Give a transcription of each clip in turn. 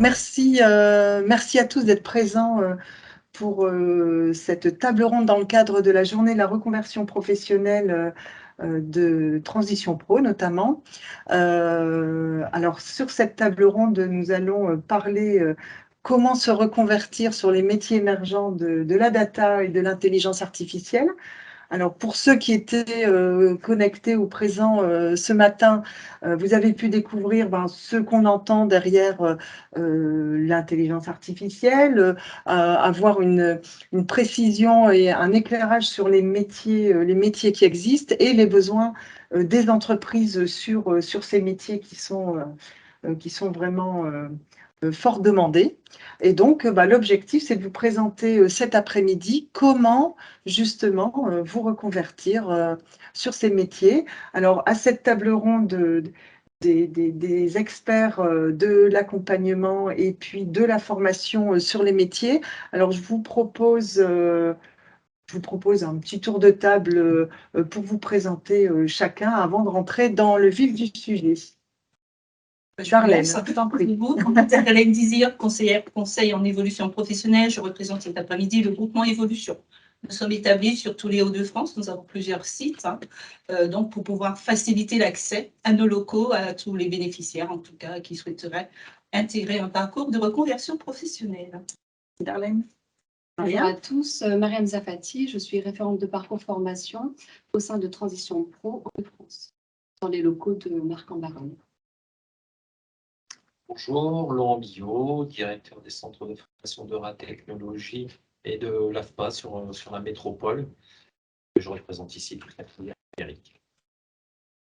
merci, merci à tous d'être présents pour cette table ronde dans le cadre de la journée de la reconversion professionnelle de Transition Pro notamment. Alors sur cette table ronde, nous allons parler comment se reconvertir sur les métiers émergents de la data et de l'intelligence artificielle. Alors, pour ceux qui étaient connectés ou présents ce matin, vous avez pu découvrir ce qu'on entend derrière l'intelligence artificielle, avoir une précision et un éclairage sur les métiers qui existent et les besoins des entreprises sur ces métiers qui sont vraiment fort demandés. Et donc, l'objectif, c'est de vous présenter cet après-midi comment justement vous reconvertir sur ces métiers. Alors, à cette table ronde, des experts de l'accompagnement et puis de la formation sur les métiers. Alors, je vous propose un petit tour de table pour vous présenter chacun avant de rentrer dans le vif du sujet. Charlène, je t'en prie. Charlène Dizir, conseil en évolution professionnelle. Je représente cet après-midi le groupement Évolution. Nous sommes établis sur tous les Hauts-de-France. Nous avons plusieurs sites, donc pour pouvoir faciliter l'accès à nos locaux, à tous les bénéficiaires, en tout cas, qui souhaiteraient intégrer un parcours de reconversion professionnelle. Darlène. Bonjour à tous, Mariam Zafati, je suis référente de parcours formation au sein de Transition Pro en France, dans les locaux de Marc-en-Baronne. Bonjour, Laurent Billot, directeur des centres de formation de Technologie et de l'AFPA sur la métropole. Je représente ici toute la filière numérique.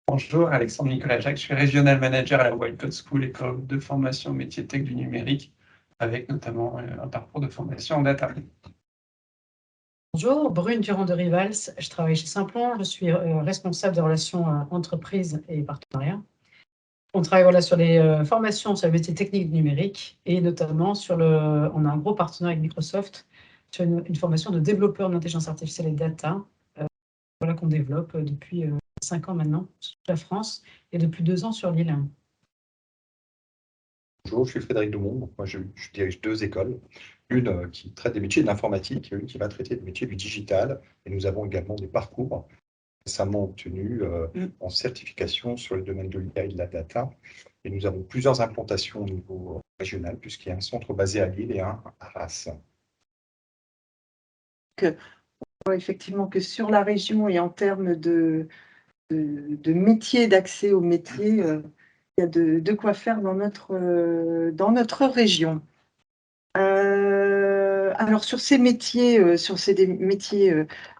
Bonjour, Alexandre Nicolas Jacques, je suis Regional Manager à la White Code School, école de formation métier tech du numérique, avec notamment un parcours de formation en data. Bonjour, Brune Durand de Rivals, je travaille chez Simplon, je suis responsable des relations entreprises et partenariats. On travaille sur les formations sur les métiers techniques numériques et notamment on a un gros partenariat avec Microsoft sur une formation de développeur d'intelligence artificielle et data qu'on développe depuis 5 ans maintenant sur la France et depuis 2 ans sur l'île. Bonjour, je suis Frédéric Dumont. Moi, je dirige 2 écoles. Une qui traite des métiers de l'informatique et une qui va traiter des métiers du digital. Et nous avons également des parcours récemment obtenus en certification sur le domaine de l'IA et de la data. Et nous avons plusieurs implantations au niveau régional, puisqu'il y a un centre basé à Lille et un à Arras. On voit effectivement que sur la région et en termes de métiers, d'accès aux métiers, il y a de quoi faire dans notre région. Alors sur ces métiers,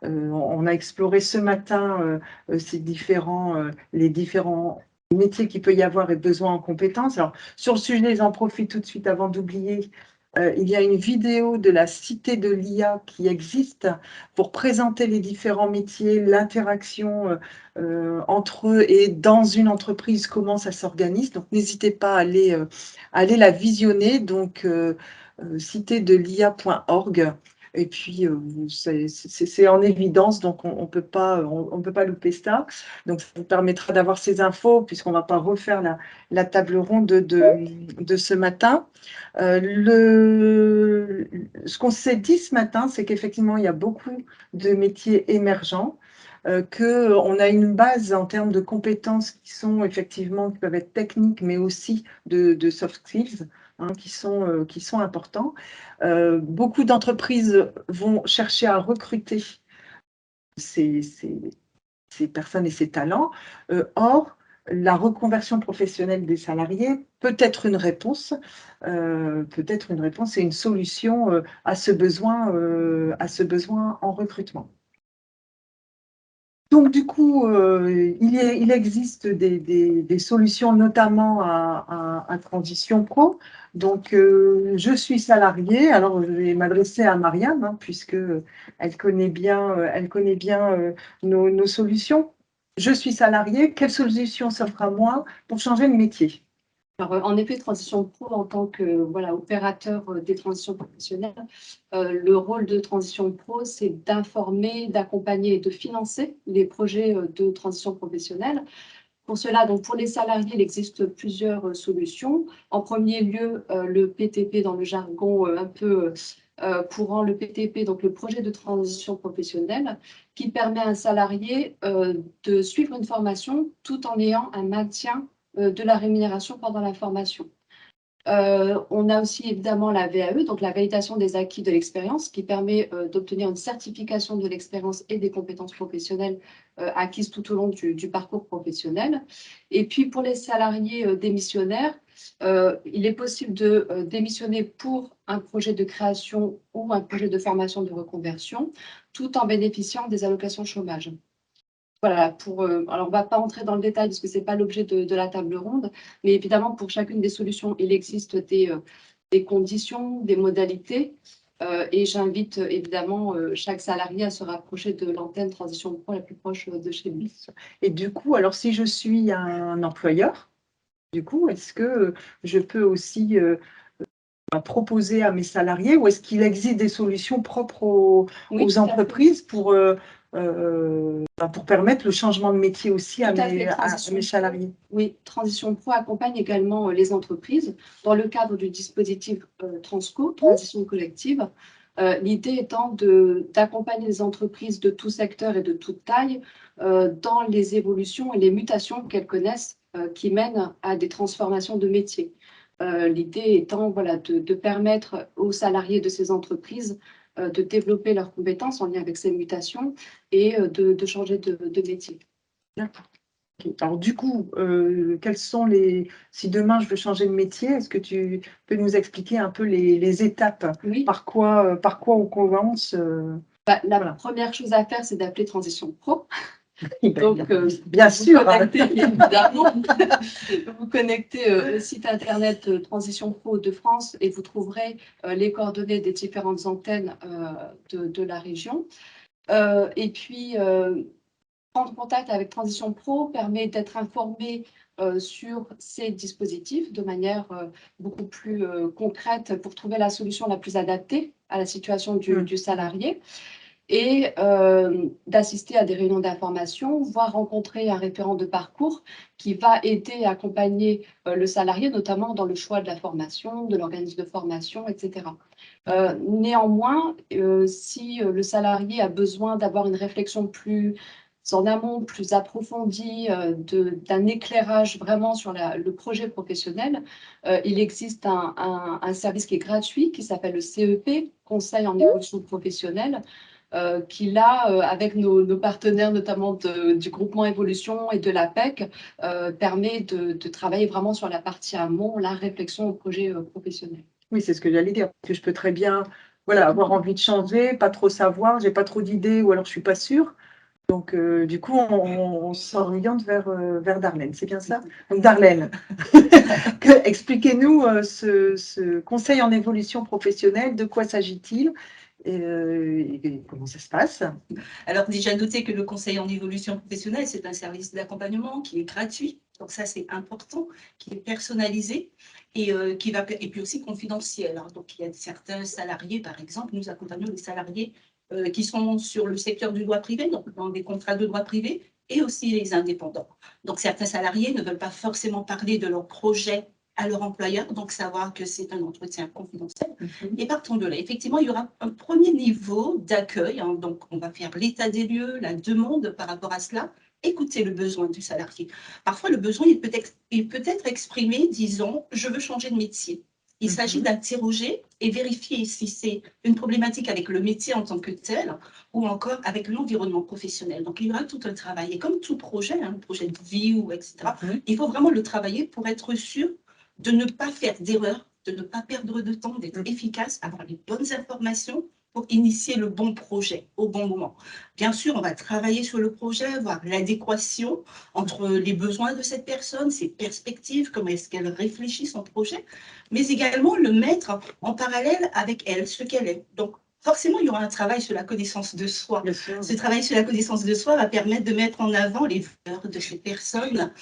on a exploré ce matin les différents métiers qu'il peut y avoir et besoins en compétences. Alors sur le sujet, j'en profite tout de suite avant d'oublier. Il y a une vidéo de la Cité de l'IA qui existe pour présenter les différents métiers, l'interaction entre eux et dans une entreprise, comment ça s'organise. Donc, n'hésitez pas à aller la visionner. Donc, citédelia.org. Et puis, c'est en évidence, donc on peut pas louper ça. Donc, ça vous permettra d'avoir ces infos, puisqu'on ne va pas refaire la table ronde de ce matin. Ce qu'on s'est dit ce matin, c'est qu'effectivement, il y a beaucoup de métiers émergents, qu'on a une base en termes de compétences qui peuvent être techniques, mais aussi de soft skills. Qui sont importants. Beaucoup d'entreprises vont chercher à recruter ces personnes et ces talents. Or, la reconversion professionnelle des salariés peut être une réponse et une solution à ce besoin en recrutement. Donc, du coup, il existe des solutions, notamment à Transition Pro. Donc, je suis salariée. Alors, je vais m'adresser à Mariam, puisque elle connaît bien nos solutions. Je suis salariée. Quelle solution s'offre à moi pour changer de métier? Alors, en effet, Transition Pro, en tant que opérateur des transitions professionnelles, le rôle de Transition Pro, c'est d'informer, d'accompagner et de financer les projets de transition professionnelle. Pour cela, donc pour les salariés, il existe plusieurs solutions. En premier lieu, le PTP dans le jargon un peu courant, le PTP, donc le projet de transition professionnelle, qui permet à un salarié de suivre une formation tout en ayant un maintien de la rémunération pendant la formation. On a aussi évidemment la VAE, donc la validation des acquis de l'expérience, qui permet d'obtenir une certification de l'expérience et des compétences professionnelles acquises tout au long du parcours professionnel. Et puis pour les salariés démissionnaires, il est possible de démissionner pour un projet de création ou un projet de formation de reconversion, tout en bénéficiant des allocations chômage. Voilà, alors on ne va pas entrer dans le détail parce que ce n'est pas l'objet de la table ronde, mais évidemment, pour chacune des solutions, il existe des conditions, des modalités, et j'invite évidemment chaque salarié à se rapprocher de l'antenne Transition Pro la plus proche de chez lui. Et du coup, alors si je suis un employeur, du coup, est-ce que je peux aussi proposer à mes salariés ou est-ce qu'il existe des solutions propres aux entreprises pour permettre le changement de métier aussi à mes salariés? Oui, Transition Pro accompagne également les entreprises dans le cadre du dispositif Transco, Transition collective. L'idée étant d'accompagner les entreprises de tout secteur et de toute taille dans les évolutions et les mutations qu'elles connaissent qui mènent à des transformations de métiers. L'idée étant de permettre aux salariés de ces entreprises de développer leurs compétences en lien avec ces mutations et de changer de métier. D'accord. Okay. Alors du coup, quels sont si demain je veux changer de métier, est-ce que tu peux nous expliquer un peu les étapes? Oui. Par quoi on commence La première chose à faire, c'est d'appeler Transition Pro. Donc, bien sûr. Évidemment, vous connectez au site internet Transition Pro de France et vous trouverez les coordonnées des différentes antennes de la région. Et puis, prendre contact avec Transition Pro permet d'être informé sur ces dispositifs de manière beaucoup plus concrète pour trouver la solution la plus adaptée à la situation du salarié et d'assister à des réunions d'information, voire rencontrer un référent de parcours qui va aider et accompagner le salarié, notamment dans le choix de la formation, de l'organisme de formation, etc. Néanmoins, si le salarié a besoin d'avoir une réflexion plus en amont, plus approfondie, d'un éclairage vraiment sur le projet professionnel, il existe un service qui est gratuit, qui s'appelle le CEP, Conseil en évolution professionnelle, qui là, avec nos partenaires, notamment du groupement Évolution et de l'APEC, permet de travailler vraiment sur la partie amont, la réflexion au projet professionnel. Oui, c'est ce que j'allais dire, parce que je peux très bien avoir envie de changer, pas trop savoir, j'ai pas trop d'idées ou alors je suis pas sûre. Donc, du coup, on s'oriente vers Darlene, c'est bien ça? Donc, Darlene, expliquez-nous ce conseil en évolution professionnelle, de quoi s'agit-il et comment ça se passe? Alors, déjà noter que le conseil en évolution professionnelle, c'est un service d'accompagnement qui est gratuit, donc ça c'est important, qui est personnalisé et puis aussi confidentiel. Hein. Donc, il y a certains salariés, par exemple, nous accompagnons les salariés qui sont sur le secteur du droit privé, donc dans des contrats de droit privé, et aussi les indépendants. Donc, certains salariés ne veulent pas forcément parler de leur projet à leur employeur, donc savoir que c'est un entretien confidentiel. Et partant de là, effectivement, il y aura un premier niveau d'accueil, hein, donc on va faire l'état des lieux, la demande par rapport à cela, écouter le besoin du salarié. Parfois, le besoin il peut être exprimé, disons, je veux changer de métier. Il s'agit d'interroger et vérifier si c'est une problématique avec le métier en tant que tel ou encore avec l'environnement professionnel. Donc, il y aura tout un travail. Et comme tout projet, un projet de vie ou etc., il faut vraiment le travailler pour être sûr de ne pas faire d'erreur, de ne pas perdre de temps, d'être efficace, avoir les bonnes informations pour initier le bon projet au bon moment. Bien sûr, on va travailler sur le projet, voir l'adéquation entre les besoins de cette personne, ses perspectives, comment est-ce qu'elle réfléchit son projet, mais également le mettre en parallèle avec elle, ce qu'elle est. Donc, forcément, il y aura un travail sur la connaissance de soi. Ce travail sur la connaissance de soi va permettre de mettre en avant les valeurs de ces personnes,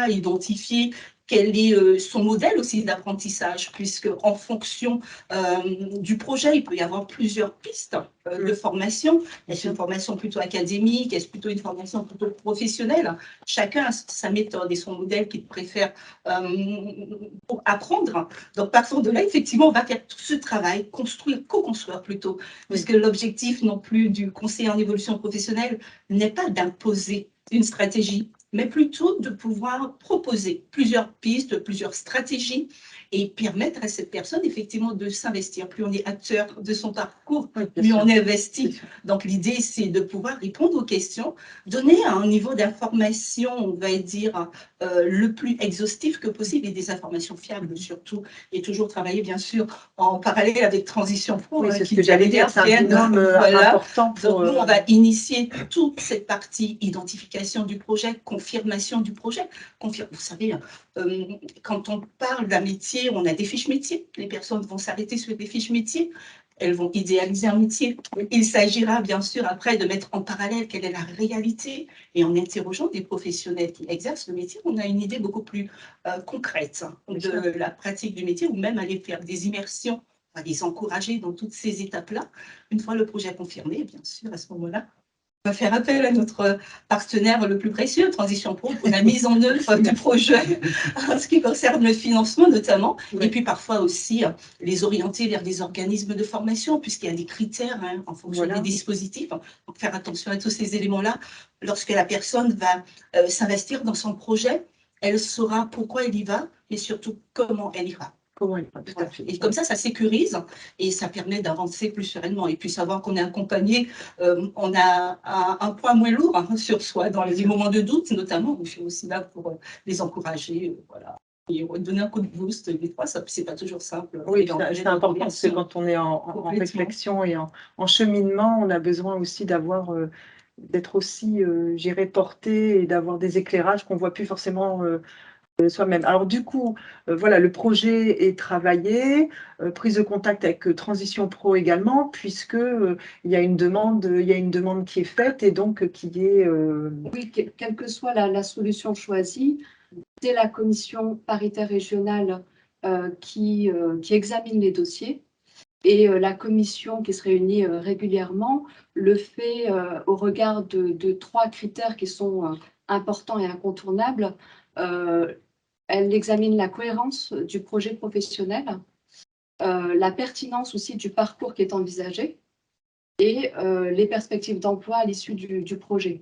identifier quel est son modèle aussi d'apprentissage, puisque en fonction du projet, il peut y avoir plusieurs pistes de formation. Est-ce une formation plutôt académique? Est-ce plutôt une formation plutôt professionnelle? Chacun a sa méthode et son modèle qu'il préfère pour apprendre. Donc, partant de là, effectivement, on va faire tout ce travail, construire, co-construire plutôt, puisque l'objectif non plus du conseiller en évolution professionnelle n'est pas d'imposer une stratégie, mais plutôt de pouvoir proposer plusieurs pistes, plusieurs stratégies et permettre à cette personne effectivement de s'investir. Plus on est acteur de son parcours, plus on investit. Donc l'idée, c'est de pouvoir répondre aux questions, donner un niveau d'information, on va dire, le plus exhaustif que possible et des informations fiables surtout, et toujours travailler bien sûr en parallèle avec Transition Pro. Oui, c'est ce que j'allais dire, c'est un binôme important. Donc nous, on va initier toute cette partie identification du projet, confirmation du projet. Vous savez, quand on parle d'un métier, on a des fiches métiers. Les personnes vont s'arrêter sur des fiches métiers. Elles vont idéaliser un métier. Il s'agira bien sûr après de mettre en parallèle quelle est la réalité et en interrogeant des professionnels qui exercent le métier, on a une idée beaucoup plus concrète de la pratique du métier ou même aller faire des immersions, on va les encourager dans toutes ces étapes-là. Une fois le projet confirmé, bien sûr, à ce moment-là, on va faire appel à notre partenaire le plus précieux, Transition Pro, pour la mise en œuvre du projet, en ce qui concerne le financement notamment, et puis parfois aussi les orienter vers des organismes de formation, puisqu'il y a des critères en fonction des dispositifs. Donc faire attention à tous ces éléments-là. Lorsque la personne va s'investir dans son projet, elle saura pourquoi elle y va, mais surtout comment elle y va. Tout à fait. Et comme ça sécurise et ça permet d'avancer plus sereinement. Et puis savoir qu'on est accompagné, on a un poids moins lourd sur soi dans les moments de doute, notamment. Je suis aussi là pour les encourager, voilà. Et donner un coup de boost. Des fois, c'est pas toujours simple. Oui, c'est important parce que quand on est en réflexion et en cheminement, on a besoin aussi d'avoir, d'être aussi, j'irais, porté et d'avoir des éclairages qu'on voit plus forcément soi-même. Alors du coup, voilà, le projet est travaillé, prise de contact avec Transition Pro également, puisque il y a une demande qui est faite et donc qui est. Oui, quelle que soit la solution choisie, c'est la commission paritaire régionale qui examine les dossiers. Et la commission qui se réunit régulièrement le fait au regard de 3 critères qui sont importants et incontournables. Elle examine la cohérence du projet professionnel, la pertinence aussi du parcours qui est envisagé et les perspectives d'emploi à l'issue du projet.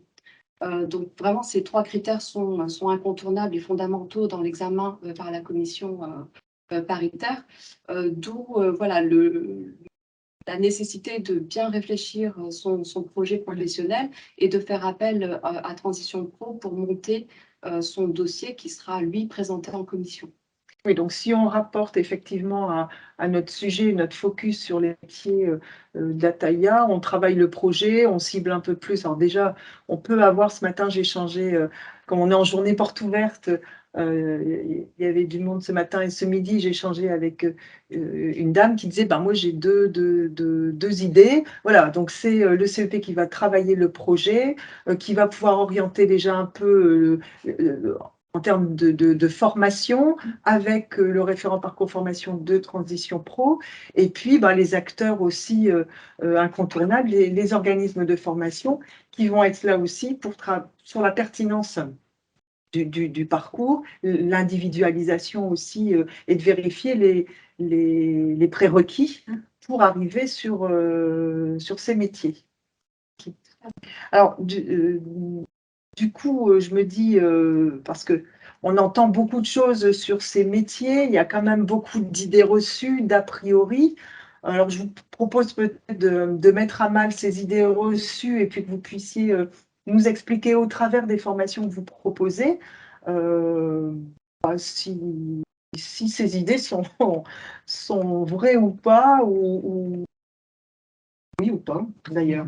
Donc vraiment, ces 3 critères sont incontournables et fondamentaux dans l'examen par la commission paritaire, d'où voilà, la nécessité de bien réfléchir son projet professionnel et de faire appel à Transition Pro pour monter son dossier qui sera, lui, présenté en commission. Oui, donc si on rapporte effectivement à notre sujet, notre focus sur les métiers d'Ataïa, on travaille le projet, on cible un peu plus. Alors déjà, on peut avoir, ce matin, j'ai échangé, comme on est en journée porte ouverte, il y avait du monde ce matin et ce midi, j'ai échangé avec une dame qui disait, moi j'ai deux idées. Voilà, donc c'est le CEP qui va travailler le projet, qui va pouvoir orienter déjà un peu en termes de formation, avec le référent parcours formation de Transition Pro, et puis les acteurs aussi incontournables, les organismes de formation, qui vont être là aussi pour sur la pertinence du parcours, l'individualisation aussi, et de vérifier les prérequis pour arriver sur ces métiers. Alors, du coup, je me dis, parce qu'on entend beaucoup de choses sur ces métiers, il y a quand même beaucoup d'idées reçues, d'a priori. Alors, je vous propose peut-être de mettre à mal ces idées reçues et puis que vous puissiez nous expliquer au travers des formations que vous proposez si ces idées sont vraies ou pas, ou oui ou pas, d'ailleurs.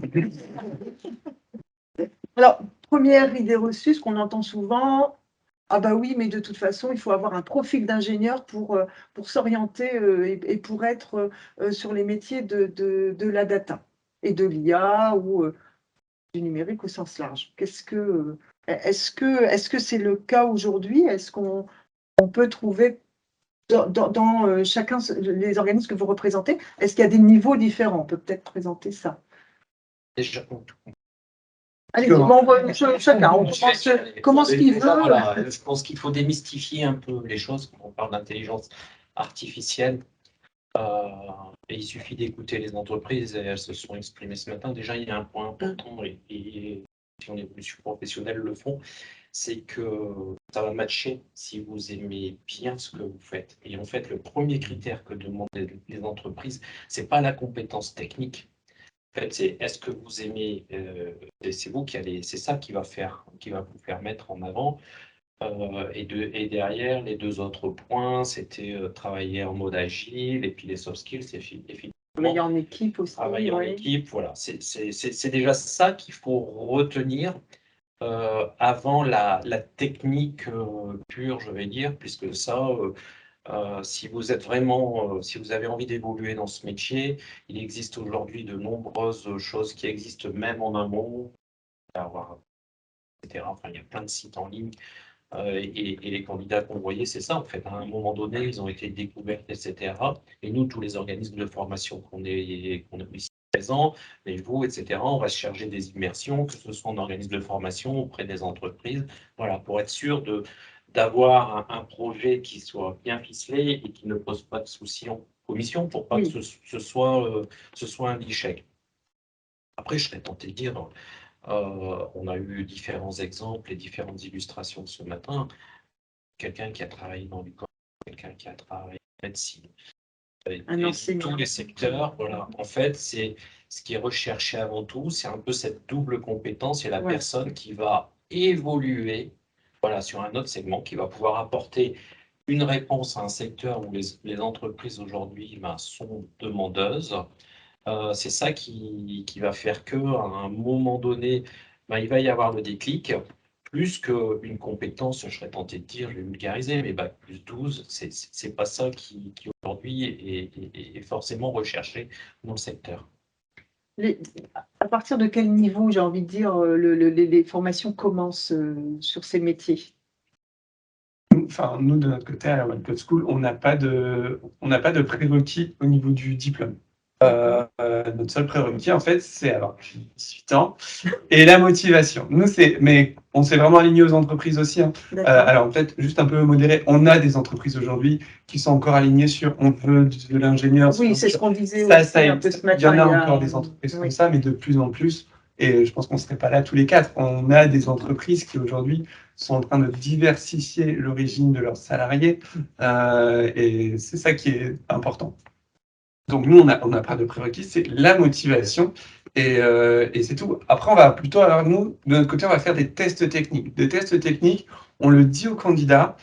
Alors, première idée reçue, ce qu'on entend souvent, oui, mais de toute façon, il faut avoir un profil d'ingénieur pour s'orienter et pour être sur les métiers de la data et de l'IA ou du numérique au sens large. Est-ce que c'est le cas aujourd'hui? Est-ce qu'on on peut trouver dans chacun les organismes que vous représentez? Est-ce qu'il y a des niveaux différents? On peut peut-être présenter ça. Déjà, Allez, chacun, on commence qui veut. Voilà, je pense qu'il faut démystifier un peu les choses quand on parle d'intelligence artificielle. Et il suffit d'écouter les entreprises, et elles se sont exprimées ce matin. Déjà, il y a un point important, et si on évolution professionnelle le font, c'est que ça va matcher si vous aimez bien ce que vous faites. Et en fait, le premier critère que demandent les entreprises, c'est pas la compétence technique. En fait, c'est est-ce que vous aimez, et c'est vous qui allez, c'est ça qui va vous faire mettre en avant. Et derrière, les deux autres points, c'était travailler en mode agile, et puis les soft skills, effectivement. Travailler en équipe aussi. Travailler en équipe, voilà. C'est déjà ça qu'il faut retenir avant la technique pure, je vais dire, puisque ça, si vous êtes vraiment, si vous avez envie d'évoluer dans ce métier, il existe aujourd'hui de nombreuses choses qui existent même en amont, etc. Enfin, il y a plein de sites en ligne. Et les candidats qu'on voyait, c'est ça en fait. À un moment donné, ils ont été découverts, etc. Et nous, tous les organismes de formation qu'on est ici présents, et vous, etc., on va se charger des immersions, que ce soit en organisme de formation auprès des entreprises, voilà, pour être sûr d'avoir un projet qui soit bien ficelé et qui ne pose pas de soucis en commission, pour pas que ce soit un échec. Après, je serais tenté de dire, on a eu différents exemples et différentes illustrations ce matin. Quelqu'un qui a travaillé dans le corps, quelqu'un qui a travaillé en médecine, tous les secteurs. Voilà. En fait, c'est ce qui est recherché avant tout, c'est un peu cette double compétence et la personne qui va évoluer, voilà, sur un autre segment, qui va pouvoir apporter une réponse à un secteur où les entreprises aujourd'hui sont demandeuses. C'est ça qui va faire qu'à un moment donné, il va y avoir le déclic, plus qu'une compétence, je serais tenté de dire, je vais vulgariser, mais Bac plus 12, c'est pas ça qui aujourd'hui est forcément recherché dans le secteur. À partir de quel niveau, j'ai envie de dire, les formations commencent sur ces métiers? Enfin, nous, de notre côté, à la One Code School, on n'a pas de prérequis au niveau du diplôme. Notre seul prérequis, en fait, c'est avoir 18 ans et la motivation. Nous, mais on s'est vraiment aligné aux entreprises aussi. Hein. Alors, en fait, juste un peu modéré, on a des entreprises aujourd'hui qui sont encore alignées sur on veut de l'ingénieur. Oui, c'est ce qu'on disait ça, un peu ce matin. Il y en a encore des entreprises comme ça, mais de plus en plus. Et je pense qu'on ne serait pas là tous les quatre. On a des entreprises qui aujourd'hui sont en train de diversifier l'origine de leurs salariés. Et c'est ça qui est important. Donc nous, on n'a pas de prérequis, c'est la motivation et c'est tout. Après, on va plutôt, alors nous, de notre côté, on va faire des tests techniques. Des tests techniques, on le dit aux candidats,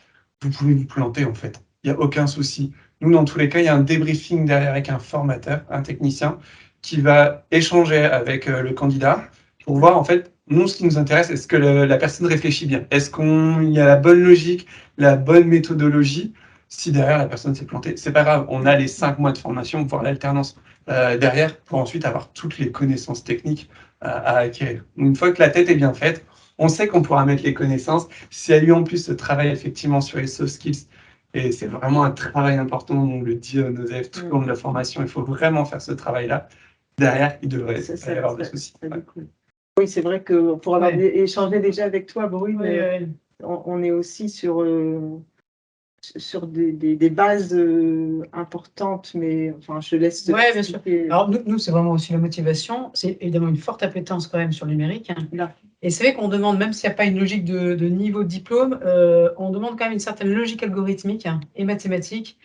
vous pouvez vous planter en fait, il n'y a aucun souci. Nous, dans tous les cas, il y a un débriefing derrière avec un formateur, un technicien, qui va échanger avec le candidat pour voir en fait, nous, ce qui nous intéresse, est-ce que la personne réfléchit bien? Est-ce qu'il y a la bonne logique, la bonne méthodologie? Si derrière la personne s'est plantée, c'est pas grave, on a les 5 mois de formation, voire l'alternance derrière, pour ensuite avoir toutes les connaissances techniques à acquérir. Une fois que la tête est bien faite, on sait qu'on pourra mettre les connaissances. Si elle lui en plus se travaille effectivement sur les soft skills, et c'est vraiment un travail important, on le dit à nos élèves tout au long de la formation, il faut vraiment faire ce travail-là. Derrière, il devrait y avoir des soucis. Oui, c'est vrai que pour avoir échangé déjà avec toi, Brune, on est aussi sur des bases importantes, mais enfin, je laisse. Oui, bien sûr. Alors, nous c'est vraiment aussi la motivation. C'est évidemment une forte appétence quand même sur le numérique. Hein. Et c'est vrai qu'on demande, même s'il n'y a pas une logique de niveau de diplôme, on demande quand même une certaine logique algorithmique et mathématique.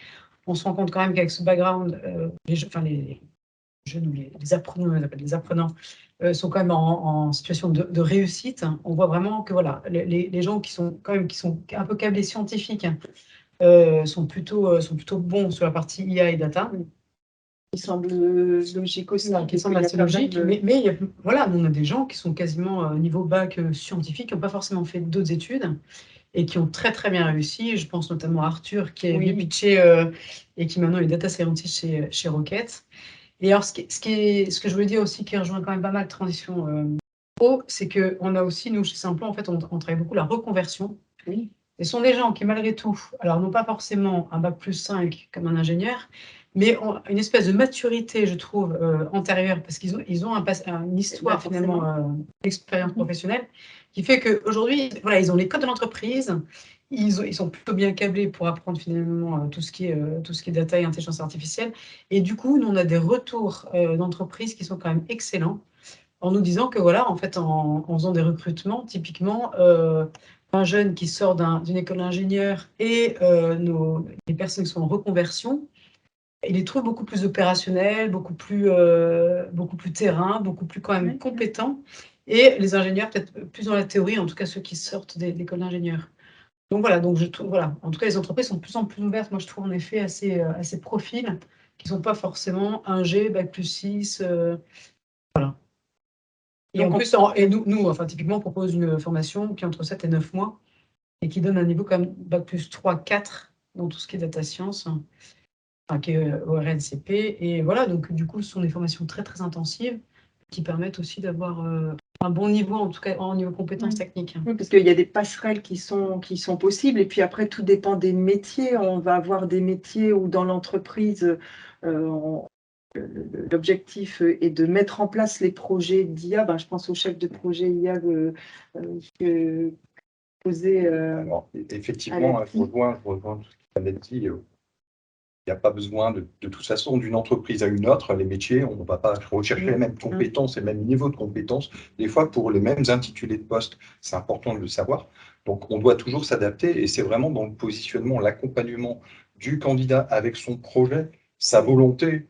On se rend compte quand même qu'avec ce background, les jeunes ou les apprenants, on appelle les apprenants, sont quand même en situation de réussite. On voit vraiment que voilà, les gens qui sont un peu câblés scientifiques, sont plutôt bons sur la partie IA et data. Qui semble logique aussi. Qui semble assez logique, mais voilà, on a des gens qui sont quasiment niveau bac scientifique, qui n'ont pas forcément fait d'autres études et qui ont très très bien réussi. Je pense notamment à Arthur qui est venu pitcher et qui maintenant est data scientist chez Rocket. Et alors, ce que je voulais dire aussi, qui rejoint quand même pas mal de transition pro, c'est qu'on a aussi, nous, chez Simplon, en fait, on travaille beaucoup la reconversion. Oui. Et ce sont des gens qui, malgré tout, alors n'ont pas forcément un bac+5 comme un ingénieur, mais ont une espèce de maturité, je trouve, antérieure, parce qu'ils ont une histoire, finalement, d'expérience professionnelle, qui fait qu'aujourd'hui, voilà, ils ont les codes de l'entreprise, ils sont plutôt bien câblés pour apprendre finalement tout ce qui est data et intelligence artificielle. Et du coup, nous, on a des retours d'entreprises qui sont quand même excellents, en nous disant que voilà, en fait, en faisant des recrutements, typiquement, un jeune qui sort d'une école d'ingénieur et les personnes qui sont en reconversion, il les trouve beaucoup plus opérationnels, beaucoup plus terrain, beaucoup plus quand même compétents. Et les ingénieurs, peut-être plus dans la théorie, en tout cas ceux qui sortent d'école d'ingénieurs. Donc voilà, donc je trouve, voilà, en tout cas les entreprises sont de plus en plus ouvertes, moi je trouve en effet, à ces profils qui ne sont pas forcément ingé, bac+6, voilà. Et Donc en plus, nous, enfin, typiquement, on propose une formation qui est entre 7 et 9 mois et qui donne un niveau quand même bac+3, 4 dans tout ce qui est data science, enfin, qui est au RNCP. Et voilà, donc du coup, ce sont des formations très, très intensives qui permettent aussi d'avoir un bon niveau, en tout cas, en niveau compétences techniques. Oui, parce qu'il y a des passerelles qui sont possibles. Et puis après, tout dépend des métiers. On va avoir des métiers où dans l'entreprise, l'objectif est de mettre en place les projets d'IA. Ben, je pense au chef de projet IA que posé. Alors, effectivement, je rejoins tout ce qui vient d'être dit. Il n'y a pas besoin de toute façon d'une entreprise à une autre, les métiers, on ne va pas rechercher les mêmes compétences et le même niveau de compétences. Des fois, pour les mêmes intitulés de poste, c'est important de le savoir. Donc, on doit toujours s'adapter et c'est vraiment dans le positionnement, l'accompagnement du candidat avec son projet, sa volonté,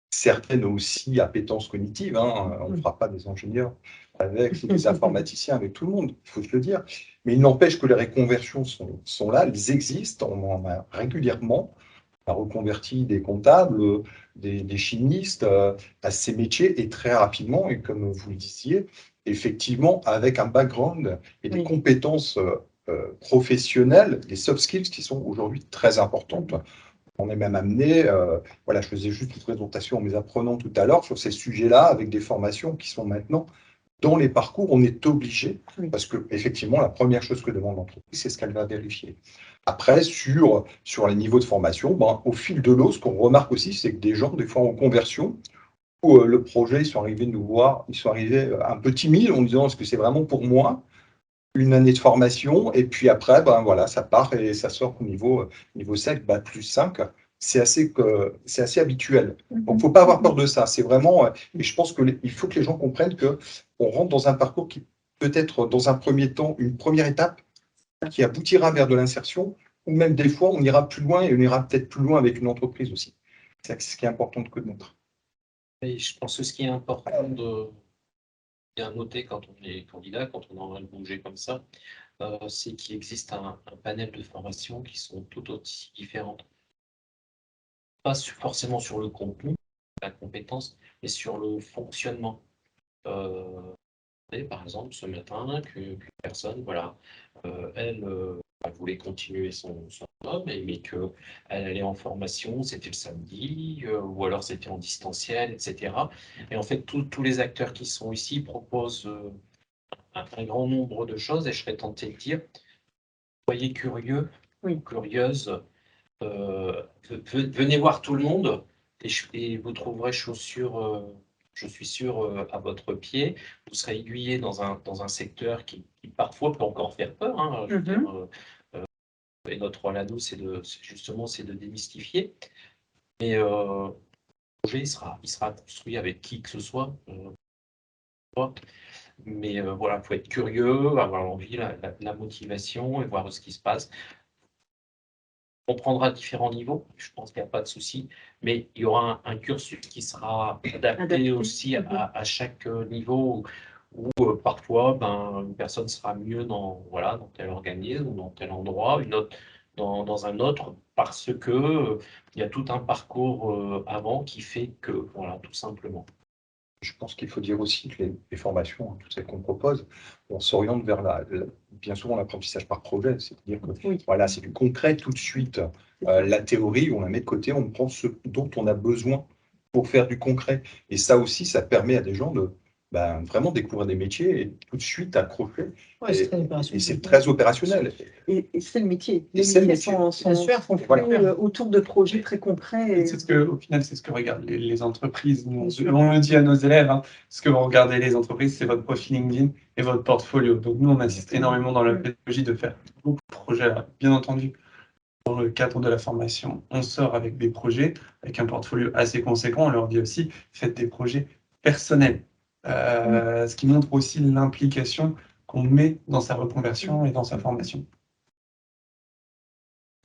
certaines aussi appétences cognitives. On ne fera pas des ingénieurs avec des informaticiens, avec tout le monde, il faut se le dire. Mais il n'empêche que les reconversions sont là, elles existent, on en a régulièrement. On a reconverti des comptables, des chimistes à ces métiers et très rapidement, et comme vous le disiez, effectivement, avec un background et des compétences professionnelles, des soft skills qui sont aujourd'hui très importantes. On est même amené, voilà, je faisais juste une présentation à mes apprenants tout à l'heure sur ces sujets-là, avec des formations qui sont maintenant dans les parcours, on est obligé, parce que effectivement, la première chose que demande l'entreprise, c'est ce qu'elle va vérifier. Après, sur les niveaux de formation, au fil de l'eau, ce qu'on remarque aussi, c'est que des gens, des fois en conversion, où le projet, ils sont arrivés nous voir, ils sont arrivés un peu timides en disant, est-ce que c'est vraiment pour moi? Une année de formation, et puis après, voilà, ça part et ça sort au niveau 7, +5. C'est assez habituel. Donc, il ne faut pas avoir peur de ça. C'est vraiment, et je pense qu'il faut que les gens comprennent qu'on rentre dans un parcours qui peut être, dans un premier temps, une première étape qui aboutira vers de l'insertion, ou même des fois, on ira plus loin et on ira peut-être plus loin avec une entreprise aussi. C'est ce qui est important de connaître. Et je pense que ce qui est important de bien noter quand on est candidat, quand on a envie de bouger comme ça, c'est qu'il existe un panel de formations qui sont tout aussi différentes. Pas forcément sur le contenu, la compétence, mais sur le fonctionnement. Par exemple, ce matin, qu'une personne, voilà, elle voulait continuer son job, mais qu'elle allait en formation, c'était le samedi, ou alors c'était en distanciel, etc. Et en fait, tous les acteurs qui sont ici proposent un grand nombre de choses, et je serais tenté de dire, soyez curieux, curieuse, venez voir tout le monde, et vous trouverez chaussures, je suis sûr, à votre pied. Vous serez aiguillé dans un secteur qui parfois peut encore faire peur. Je veux dire, et notre rôle à nous, c'est justement de démystifier. Mais le projet, il sera construit avec qui que ce soit. Mais voilà, il faut être curieux, avoir l'envie, la motivation et voir ce qui se passe. On prendra différents niveaux, je pense qu'il n'y a pas de souci, mais il y aura un cursus qui sera adapté aussi à chaque niveau, où parfois une personne sera mieux dans tel organisme ou dans tel endroit, une autre dans un autre, parce que il y a tout un parcours avant qui fait que, voilà, tout simplement. Je pense qu'il faut dire aussi que les formations, toutes celles qu'on propose, on s'oriente vers bien souvent l'apprentissage par projet. C'est-à-dire que voilà, c'est du concret tout de suite. La théorie, on la met de côté, on prend ce dont on a besoin pour faire du concret. Et ça aussi, ça permet à des gens vraiment découvrir des métiers et tout de suite accrocher. Ouais, c'est très opérationnel. Et c'est très opérationnel. Et c'est le métier. Et Les c'est le métiers métier. sont Bien sûr. faits Voilà. autour de projets très concrets. Et c'est ce que, au final, c'est ce que regardent les entreprises. Nous, Bien sûr. on le dit à nos élèves, hein, ce que vous regardez les entreprises, c'est votre profil LinkedIn et votre portfolio. Donc nous, on insiste énormément dans la pédagogie de faire beaucoup de projets. Alors, bien entendu, dans le cadre de la formation, on sort avec des projets, avec un portfolio assez conséquent. On leur dit aussi, faites des projets personnels. Ce qui montre aussi l'implication qu'on met dans sa reconversion et dans sa formation.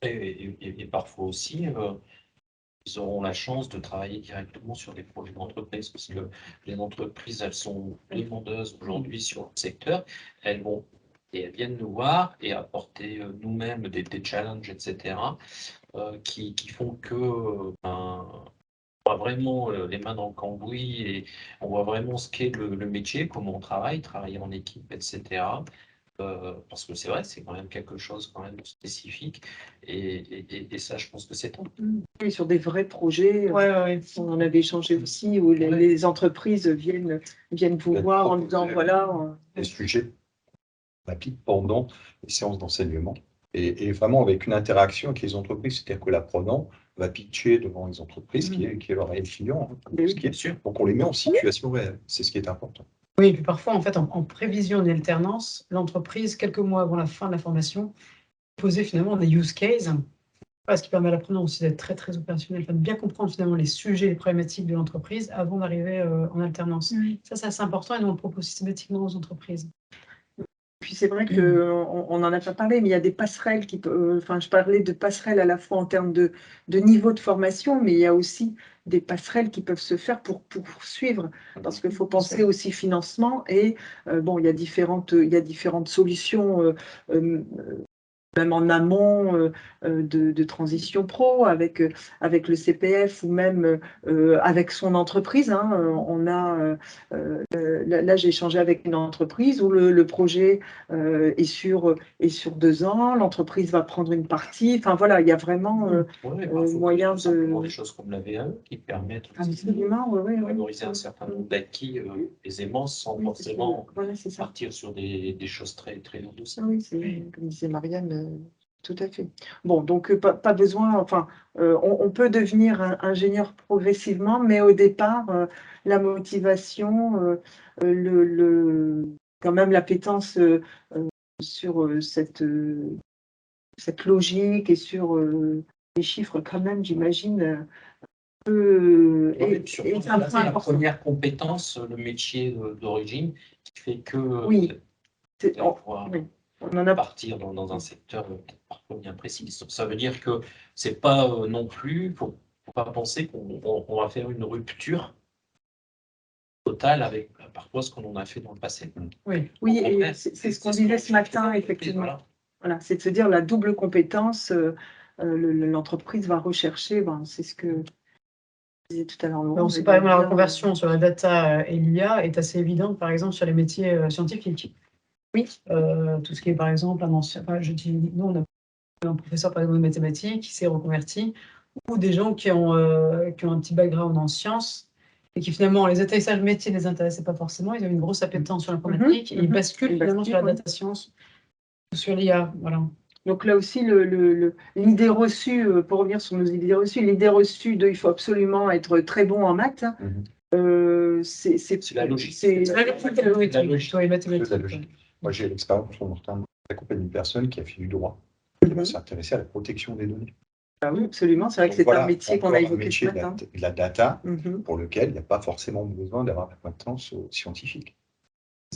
Et parfois aussi, ils auront la chance de travailler directement sur des projets d'entreprise, parce que les entreprises, elles sont demandeuses aujourd'hui sur le secteur, elles viennent nous voir et apporter nous-mêmes des challenges, etc., qui font que on voit vraiment les mains dans le cambouis et on voit vraiment ce qu'est le métier, comment on travailler en équipe, etc. Parce que c'est vrai, c'est quand même quelque chose quand même de spécifique et ça, je pense que c'est top. Et sur des vrais projets, Ouais. on en avait échangé aussi, où les entreprises viennent vous voir en disant voilà. Les sujets qu'on applique pendant les séances d'enseignement et vraiment avec une interaction avec les entreprises, c'est-à-dire que l'apprenant va pitcher devant les entreprises qui est leur réel client, hein, Oui, ce qui est sûr. Donc on les met en situation réelle, c'est ce qui est important. Oui, et puis parfois, en fait, en prévision d'alternance, l'entreprise, quelques mois avant la fin de la formation, posait finalement des use cases, ce qui permet à l'apprenant aussi d'être très, très opérationnel, enfin, de bien comprendre finalement les sujets, les problématiques de l'entreprise avant d'arriver en alternance. Ça, c'est assez important et nous, on le propose systématiquement aux entreprises. Puis c'est vrai qu'on n'en a pas parlé, mais il y a des passerelles je parlais de passerelles à la fois en termes de niveau de formation, mais il y a aussi des passerelles qui peuvent se faire pour poursuivre, parce qu'il faut penser aussi financement et il y a différentes solutions, même en amont de transition pro, avec le CPF ou même avec son entreprise. Hein, là, j'ai échangé avec une entreprise où le projet est sur 2 ans, l'entreprise va prendre une partie. Enfin voilà, il y a vraiment moyen de... Des choses comme la VAE qui permettent Absolument, de valoriser un certain nombre d'acquis aisément sans forcément partir sur des choses très, très lourdes aussi. Oui, c'est comme disait Marianne. Tout à fait. Bon, donc pas besoin, on peut devenir ingénieur progressivement, mais au départ, la motivation, quand même l'appétence sur cette logique et sur les chiffres, quand même, j'imagine, Surtout, un c'est point la important. première compétence, le métier d'origine, qui fait que Oui. On en a partir dans un secteur peut-être parfois bien précis. Ça veut dire que c'est pas non plus, faut pas penser qu'on va faire une rupture totale avec parfois ce qu'on en a fait dans le passé. Oui, et c'est ce qu'on disait ce matin, effectivement. Voilà, c'est de se dire la double compétence, l'entreprise va rechercher, c'est ce que je disais tout à l'heure. On sait par exemple la reconversion sur la data et l'IA est assez évidente, par exemple, sur les métiers scientifiques. Oui. Tout ce qui est, par exemple, nous, on a un professeur, par exemple, de mathématiques qui s'est reconverti, ou des gens qui ont un petit background en sciences, et qui finalement, les atterrissages métiers ne les intéressaient pas forcément, ils avaient une grosse appétence sur l'informatique, et ils basculent finalement sur la data science, ou sur l'IA, voilà. Donc là aussi, l'idée reçue, pour revenir sur nos idées reçues, l'idée reçue de il faut absolument être très bon en maths, c'est la logique. C'est la logique. Moi, j'ai l'expérience en accompagner une personne qui a fait du droit, qui va s'intéresser à la protection des données. Ah oui, absolument. C'est vrai que c'est un métier qu'on a évoqué ce matin. De la data, pour lequel il n'y a pas forcément besoin d'avoir la compétence scientifique.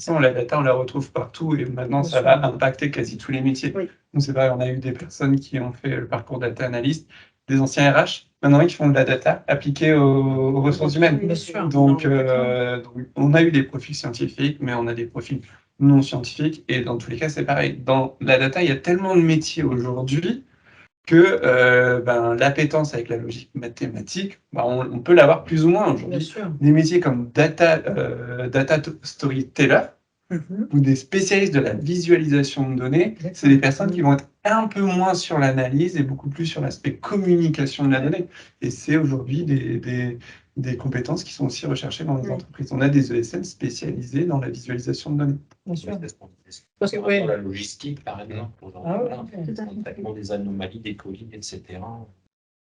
La data, on la retrouve partout et maintenant, ça va impacter quasi tous les métiers. Oui. Donc, c'est vrai, on a eu des personnes qui ont fait le parcours data analyst, des anciens RH, maintenant qui font de la data appliquée aux ressources humaines. Bien sûr. Donc, on a eu des profils scientifiques, mais on a des profils non scientifiques. Et dans tous les cas, c'est pareil. Dans la data, il y a tellement de métiers aujourd'hui que l'appétence avec la logique mathématique, on peut l'avoir plus ou moins aujourd'hui. Des métiers comme data storyteller, ou des spécialistes de la visualisation de données, c'est des personnes qui vont être un peu moins sur l'analyse et beaucoup plus sur l'aspect communication de la donnée. Et c'est aujourd'hui des compétences qui sont aussi recherchées dans les entreprises. On a des ESN spécialisés dans la visualisation de données. Bien sûr. Parce que pour la logistique, par exemple, Ah le traitement des anomalies, des colis, etc.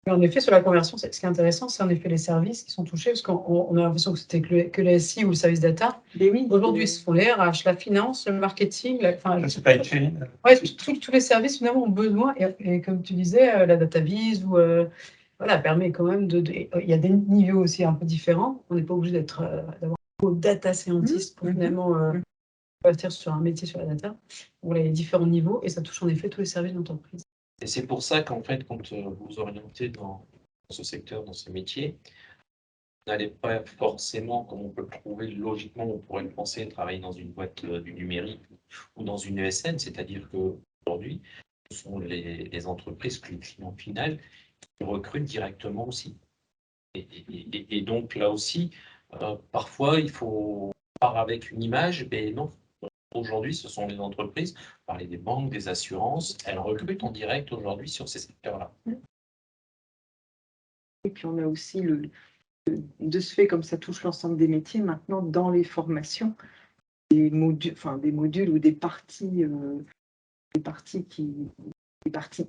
Mais en effet, sur la conversion, ce qui est intéressant, c'est en effet les services qui sont touchés, parce qu'on a l'impression que c'était que le SI ou le service data. Aujourd'hui, ce sont les RH, la finance, le marketing, La supply chain. Ouais, tous les services finalement ont besoin, et comme tu disais, la data vis ou voilà, permet quand même il y a des niveaux aussi un peu différents. On n'est pas obligé d'avoir un data scientist pour finalement partir sur un métier sur la data. Voilà, il y a différents niveaux et ça touche en effet tous les services d'entreprise. Et c'est pour ça qu'en fait, quand vous vous orientez dans ce secteur, dans ce métier, vous n'allez pas forcément, comme on peut le trouver logiquement, on pourrait le penser, travailler dans une boîte du numérique ou dans une ESN, c'est-à-dire qu'aujourd'hui, ce sont les entreprises, les clients finaux, qui recrutent directement aussi. Et donc là aussi, parfois, il faut part avec une image, mais non. Aujourd'hui, ce sont les entreprises, parler des banques, des assurances, elles recrutent en direct aujourd'hui sur ces secteurs-là. Et puis on a aussi de ce fait, comme ça touche l'ensemble des métiers, maintenant dans les formations, des modules ou des parties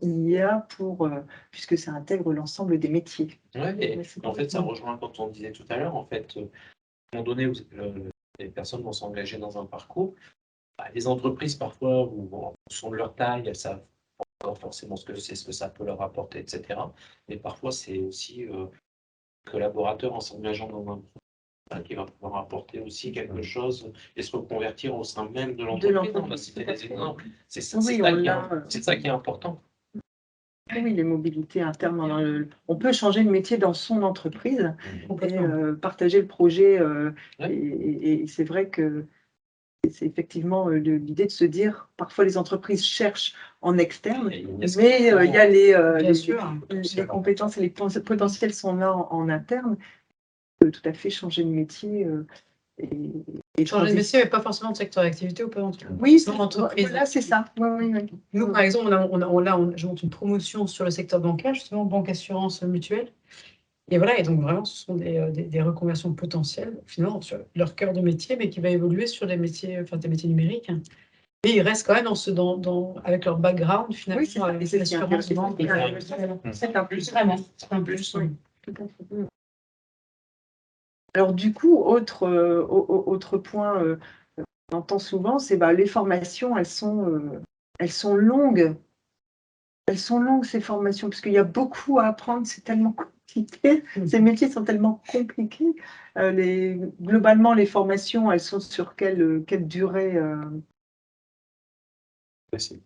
IA puisque ça intègre l'ensemble des métiers. Ouais, et en fait, ça rejoint quand on disait tout à l'heure, en fait, à un moment donné, les personnes vont s'engager dans un parcours. Les entreprises, parfois, en fonction de leur taille, elles savent pas encore forcément ce que ça peut leur apporter, etc. Mais parfois, c'est aussi collaborateur en s'engageant dans un projet qui va pouvoir apporter aussi quelque chose et se reconvertir au sein même de l'entreprise. On a cité des exemples. C'est ça qui est important. Oui, les mobilités internes. On peut changer de métier dans son entreprise et partager le projet. Et c'est vrai que c'est effectivement l'idée de se dire, parfois les entreprises cherchent en externe, mais il y a les compétences et les potentiels sont là en interne. On peut tout à fait changer de métier. Et changer de métier, mais pas forcément de secteur d'activité ou pas d'entreprise. Oui, voilà, c'est ça. Oui. Nous, par exemple, je monte une promotion sur le secteur bancaire, justement, banque, assurance, mutuelle. Et voilà, et donc vraiment, ce sont des reconversions potentielles, finalement, sur leur cœur de métier, mais qui va évoluer sur des métiers numériques. Et ils restent quand même avec leur background, finalement, avec l'assurance, banque. C'est un plus, vraiment. C'est un plus. Oui, tout à fait. Alors du coup, autre point qu'on entend souvent, c'est les formations, elles sont longues. Elles sont longues, ces formations, parce qu'il y a beaucoup à apprendre, c'est tellement compliqué. Ces métiers sont tellement compliqués. Globalement, les formations, elles sont sur quelle durée C'est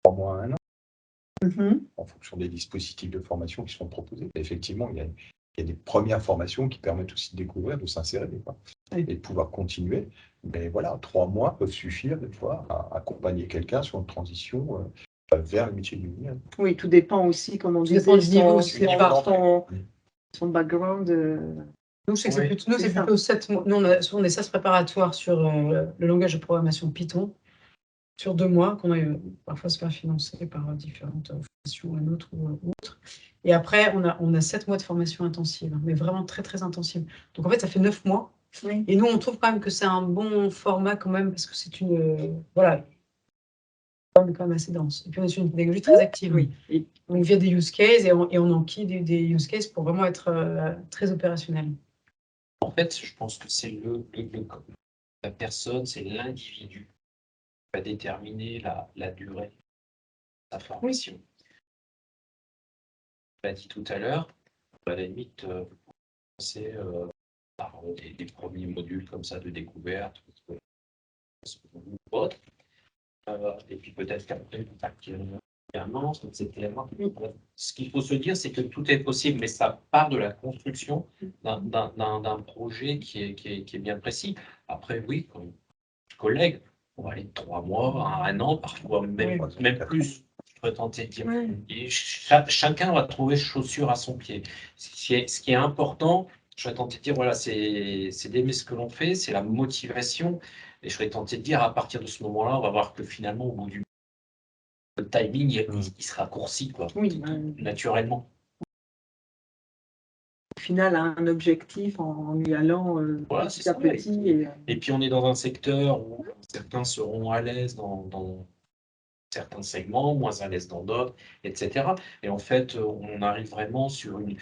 3 mois à 1 an, en fonction des dispositifs de formation qui sont proposés. Effectivement, il y a des premières formations qui permettent aussi de découvrir, de s'insérer et de pouvoir continuer. Mais voilà, 3 mois peuvent suffire des fois à accompagner quelqu'un sur une transition vers le métier du numérique. Oui, tout dépend aussi, comme on disait, son background. Nous, c'est plutôt 7 mois. Nous, on a souvent des SAS préparatoires sur le langage de programmation Python, sur 2 mois, qu'on a parfois se faire financer par différentes formations, un autre ou autre. Et après, on a 7 mois de formation intensive, mais vraiment très, très intensive. Donc, en fait, ça fait 9 mois. Oui. Et nous, on trouve quand même que c'est un bon format quand même, parce que c'est voilà, quand même assez dense. Et puis, on est sur une pédagogie très active. Oui. Et donc, via des use cases, et on enquille des use cases pour vraiment être très opérationnel. En fait, je pense que c'est la personne, c'est l'individu qui va déterminer la durée de sa formation. On l'a dit tout à l'heure, à la limite, vous commencez par des premiers modules comme ça de découverte, ou autre. Et puis peut-être qu'après, vous partirez etc. Ce qu'il faut se dire, c'est que tout est possible, mais ça part de la construction d'un projet qui est bien précis. Après, oui, comme collègue, on va aller de 3 mois à 1 an, parfois même plus. Je pourrais tenter de dire. Et chacun va trouver chaussure à son pied. Ce qui est important, je vais tenter de dire, voilà, c'est d'aimer ce que l'on fait, c'est la motivation. Et je serais tenté de dire, à partir de ce moment-là, on va voir que finalement, au bout du le timing, il se raccourcit, quoi, Oui, naturellement. au final, à un objectif en y allant Voilà, petit c'est à ça. petit. Et puis, on est dans un secteur où certains seront à l'aise dans certains segments, moins à l'aise dans d'autres, etc. Et en fait, on arrive vraiment sur une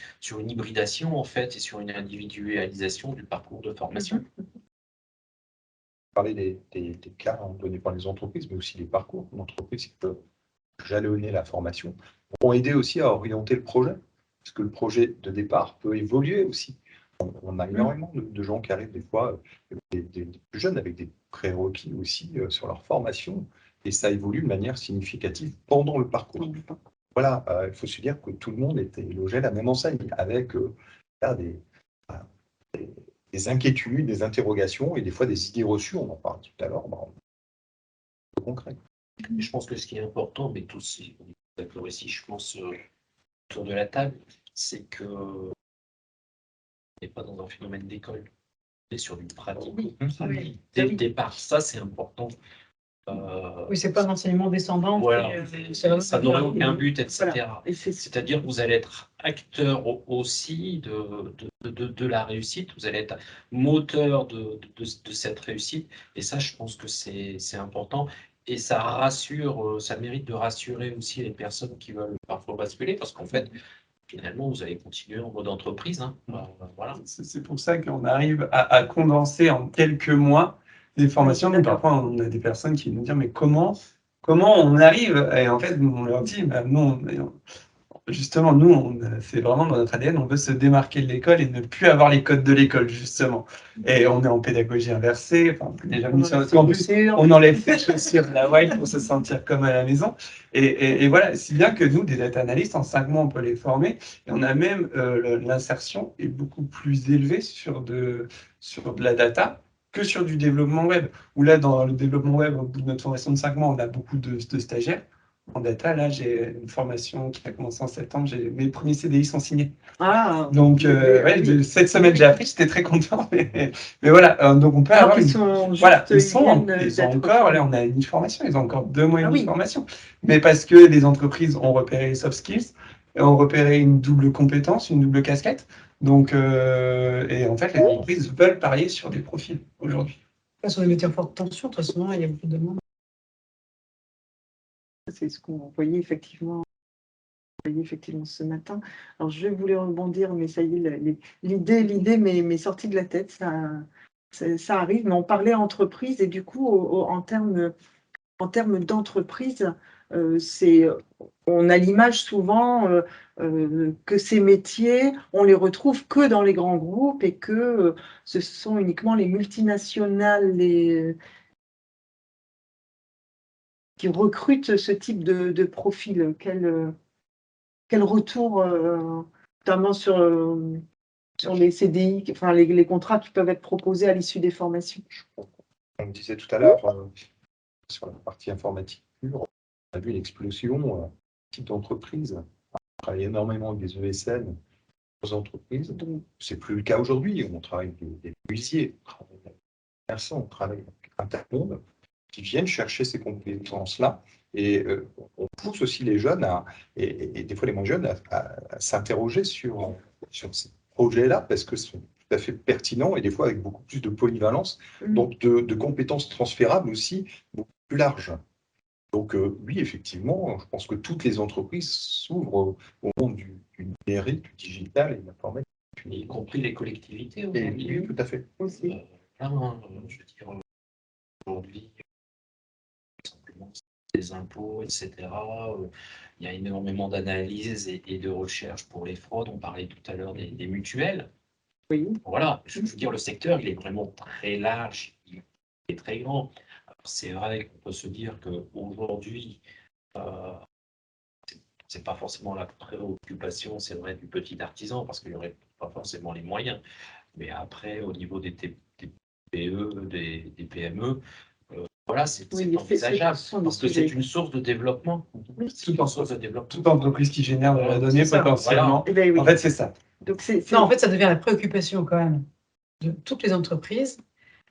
hybridation, en fait, et sur une individualisation du parcours de formation. Parler des cas donnés par les entreprises, mais aussi des parcours d'entreprises qui peuvent jalonner la formation, vont aider aussi à orienter le projet, parce que le projet de départ peut évoluer aussi. On a énormément de gens qui arrivent des fois, des plus jeunes, avec des prérequis aussi sur leur formation, et ça évolue de manière significative pendant le parcours. Voilà, il faut se dire que tout le monde était logé à la même enseigne, avec des inquiétudes, des interrogations, et des fois des idées reçues, on en parle tout à l'heure, concret. Et je pense que ce qui est important, mais tous d'accord ici, je pense, autour de la table, c'est que on n'est pas dans un phénomène d'école, on est sur du pratique. Dès le départ, ça c'est important. Oui, c'est pas un enseignement descendant. Voilà, ça n'aurait aucun but, etc. Voilà. C'est-à-dire que vous allez être acteur aussi de la réussite, vous allez être moteur de cette réussite, et ça, je pense que c'est important, et ça rassure, ça mérite de rassurer aussi les personnes qui veulent parfois basculer, parce qu'en fait, finalement, vous allez continuer en mode entreprise. Hein. Voilà. C'est pour ça qu'on arrive à condenser en quelques mois des formations. Donc, parfois, on a des personnes qui nous disent, mais comment on arrive? Et en fait, on leur dit, bah, non, justement, nous, c'est vraiment dans notre ADN, on veut se démarquer de l'école et ne plus avoir les codes de l'école, justement. Et on est en pédagogie inversée, enfin, déjà mis sur notre campus, on enlève ses chaussures de la white pour se sentir comme à la maison. Et voilà, si bien que nous, des data analystes, en 5 mois, on peut les former. Et on a même, l'insertion est beaucoup plus élevée sur de la data que sur du développement web. Où là, dans le développement web, au bout de notre formation de 5 mois, on a beaucoup de stagiaires. En data, là, j'ai une formation qui a commencé en septembre. Mes premiers CDI sont signés. Ah, Donc, oui. cette semaine, j'ai appris, j'étais très content. Mais voilà, donc on peut Alors avoir qu'ils sont voilà, juste, ils ont d'être encore, là, on a une formation, ils ont encore 2 mois et Ah demi oui. de formation. Mais parce que les entreprises ont repéré les soft skills, et ont repéré une double compétence, une double casquette. Donc, et en fait, les entreprises veulent parier sur des profils aujourd'hui. Sur les métiers en forte tension, de toute façon, il y a beaucoup de demandes. C'est ce qu'on voyait effectivement ce matin. Alors, je voulais rebondir, mais ça y est, l'idée m'est sortie de la tête. Ça arrive, mais on parlait entreprise et du coup, en termes d'entreprise, on a l'image souvent que ces métiers, on les retrouve que dans les grands groupes et que ce sont uniquement les multinationales, qui recrutent ce type de profil. Quel retour, notamment sur les CDI, enfin les contrats qui peuvent être proposés à l'issue des formations? On le disait tout à l'heure, sur la partie informatique pure, on a vu l'explosion type d'entreprise. On travaille énormément avec des ESN, des entreprises. C'est plus le cas aujourd'hui. On travaille avec des menuisiers, on travaille avec des commerçants, on travaille avec un tas de monde qui viennent chercher ces compétences-là. Et on pousse aussi les jeunes, et des fois les moins jeunes, à s'interroger sur ces projets-là, parce que ce sont tout à fait pertinents et des fois avec beaucoup plus de polyvalence, donc de compétences transférables aussi beaucoup plus larges. Donc oui, effectivement, je pense que toutes les entreprises s'ouvrent au monde du numérique, du digital et de l'informatique. Y compris les collectivités Oui, aujourd'hui. tout à fait. Aussi. Je veux dire, aujourd'hui, simplement des impôts, etc. Il y a énormément d'analyses et de recherches pour les fraudes. On parlait tout à l'heure des mutuelles. Oui. Voilà, je veux dire, le secteur, il est vraiment très large, il est très grand. C'est vrai qu'on peut se dire qu'aujourd'hui, c'est pas forcément la préoccupation, c'est vrai, du petit artisan, parce qu'il n'y aurait pas forcément les moyens. Mais après, au niveau des TPE, des PME, voilà, c'est envisageable, parce que c'est une source de développement. C'est une source de développement. Toute entreprise qui génère de la donnée potentiellement. Eh ben oui. En fait, c'est ça. Donc Non, en fait, ça devient la préoccupation quand même de toutes les entreprises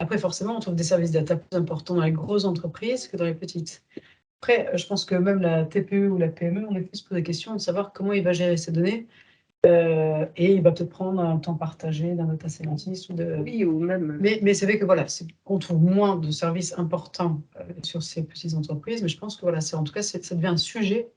Après, forcément, on trouve des services data plus importants dans les grosses entreprises que dans les petites. Après, je pense que même la TPE ou la PME, on est se poser la question de savoir comment il va gérer ces données. Et il va peut-être prendre un temps partagé d'un data scientist ou de... Oui, ou même. Mais c'est vrai que voilà, on trouve moins de services importants sur ces petites entreprises, mais je pense que voilà, en tout cas, ça devient un sujet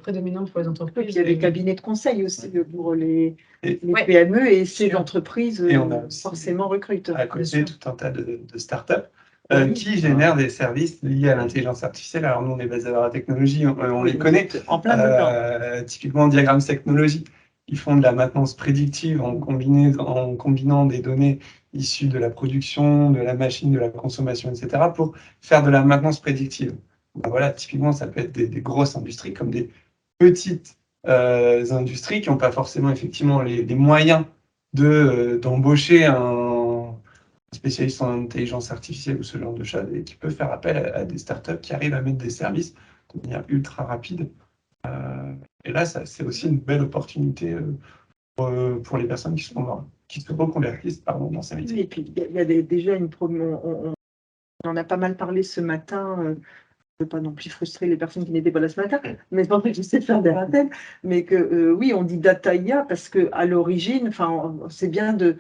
prédominant pour les entreprises. Il y a des cabinets de conseil aussi pour les Ouais. PME et ces Sûr. entreprises Et on a aussi, forcément recrutent. à côté sûr. tout un tas de startups Oui. qui génèrent des services liés à l'intelligence artificielle. Alors nous, on est basé à la technologie, on Oui, les connaît. en plein dedans. Typiquement, Diagrams Technologies, ils font de la maintenance prédictive en combinant des données issues de la production, de la machine, de la consommation, etc., pour faire de la maintenance prédictive. Ben voilà, typiquement, ça peut être des grosses industries comme des petites industries qui n'ont pas forcément effectivement les moyens d'embaucher un spécialiste en intelligence artificielle ou ce genre de choses et qui peuvent faire appel à des startups qui arrivent à mettre des services de manière ultra rapide. Et là, c'est aussi une belle opportunité pour les personnes qui se reconvertissent dans ces métiers. Oui, et puis il y a déjà on en a pas mal parlé ce matin. Je ne veux pas non plus frustrer les personnes qui n'étaient pas là ce matin, mais c'est pas vrai que j'essaie de faire des rappels, mais que oui, on dit data IA parce qu'à l'origine, c'est bien de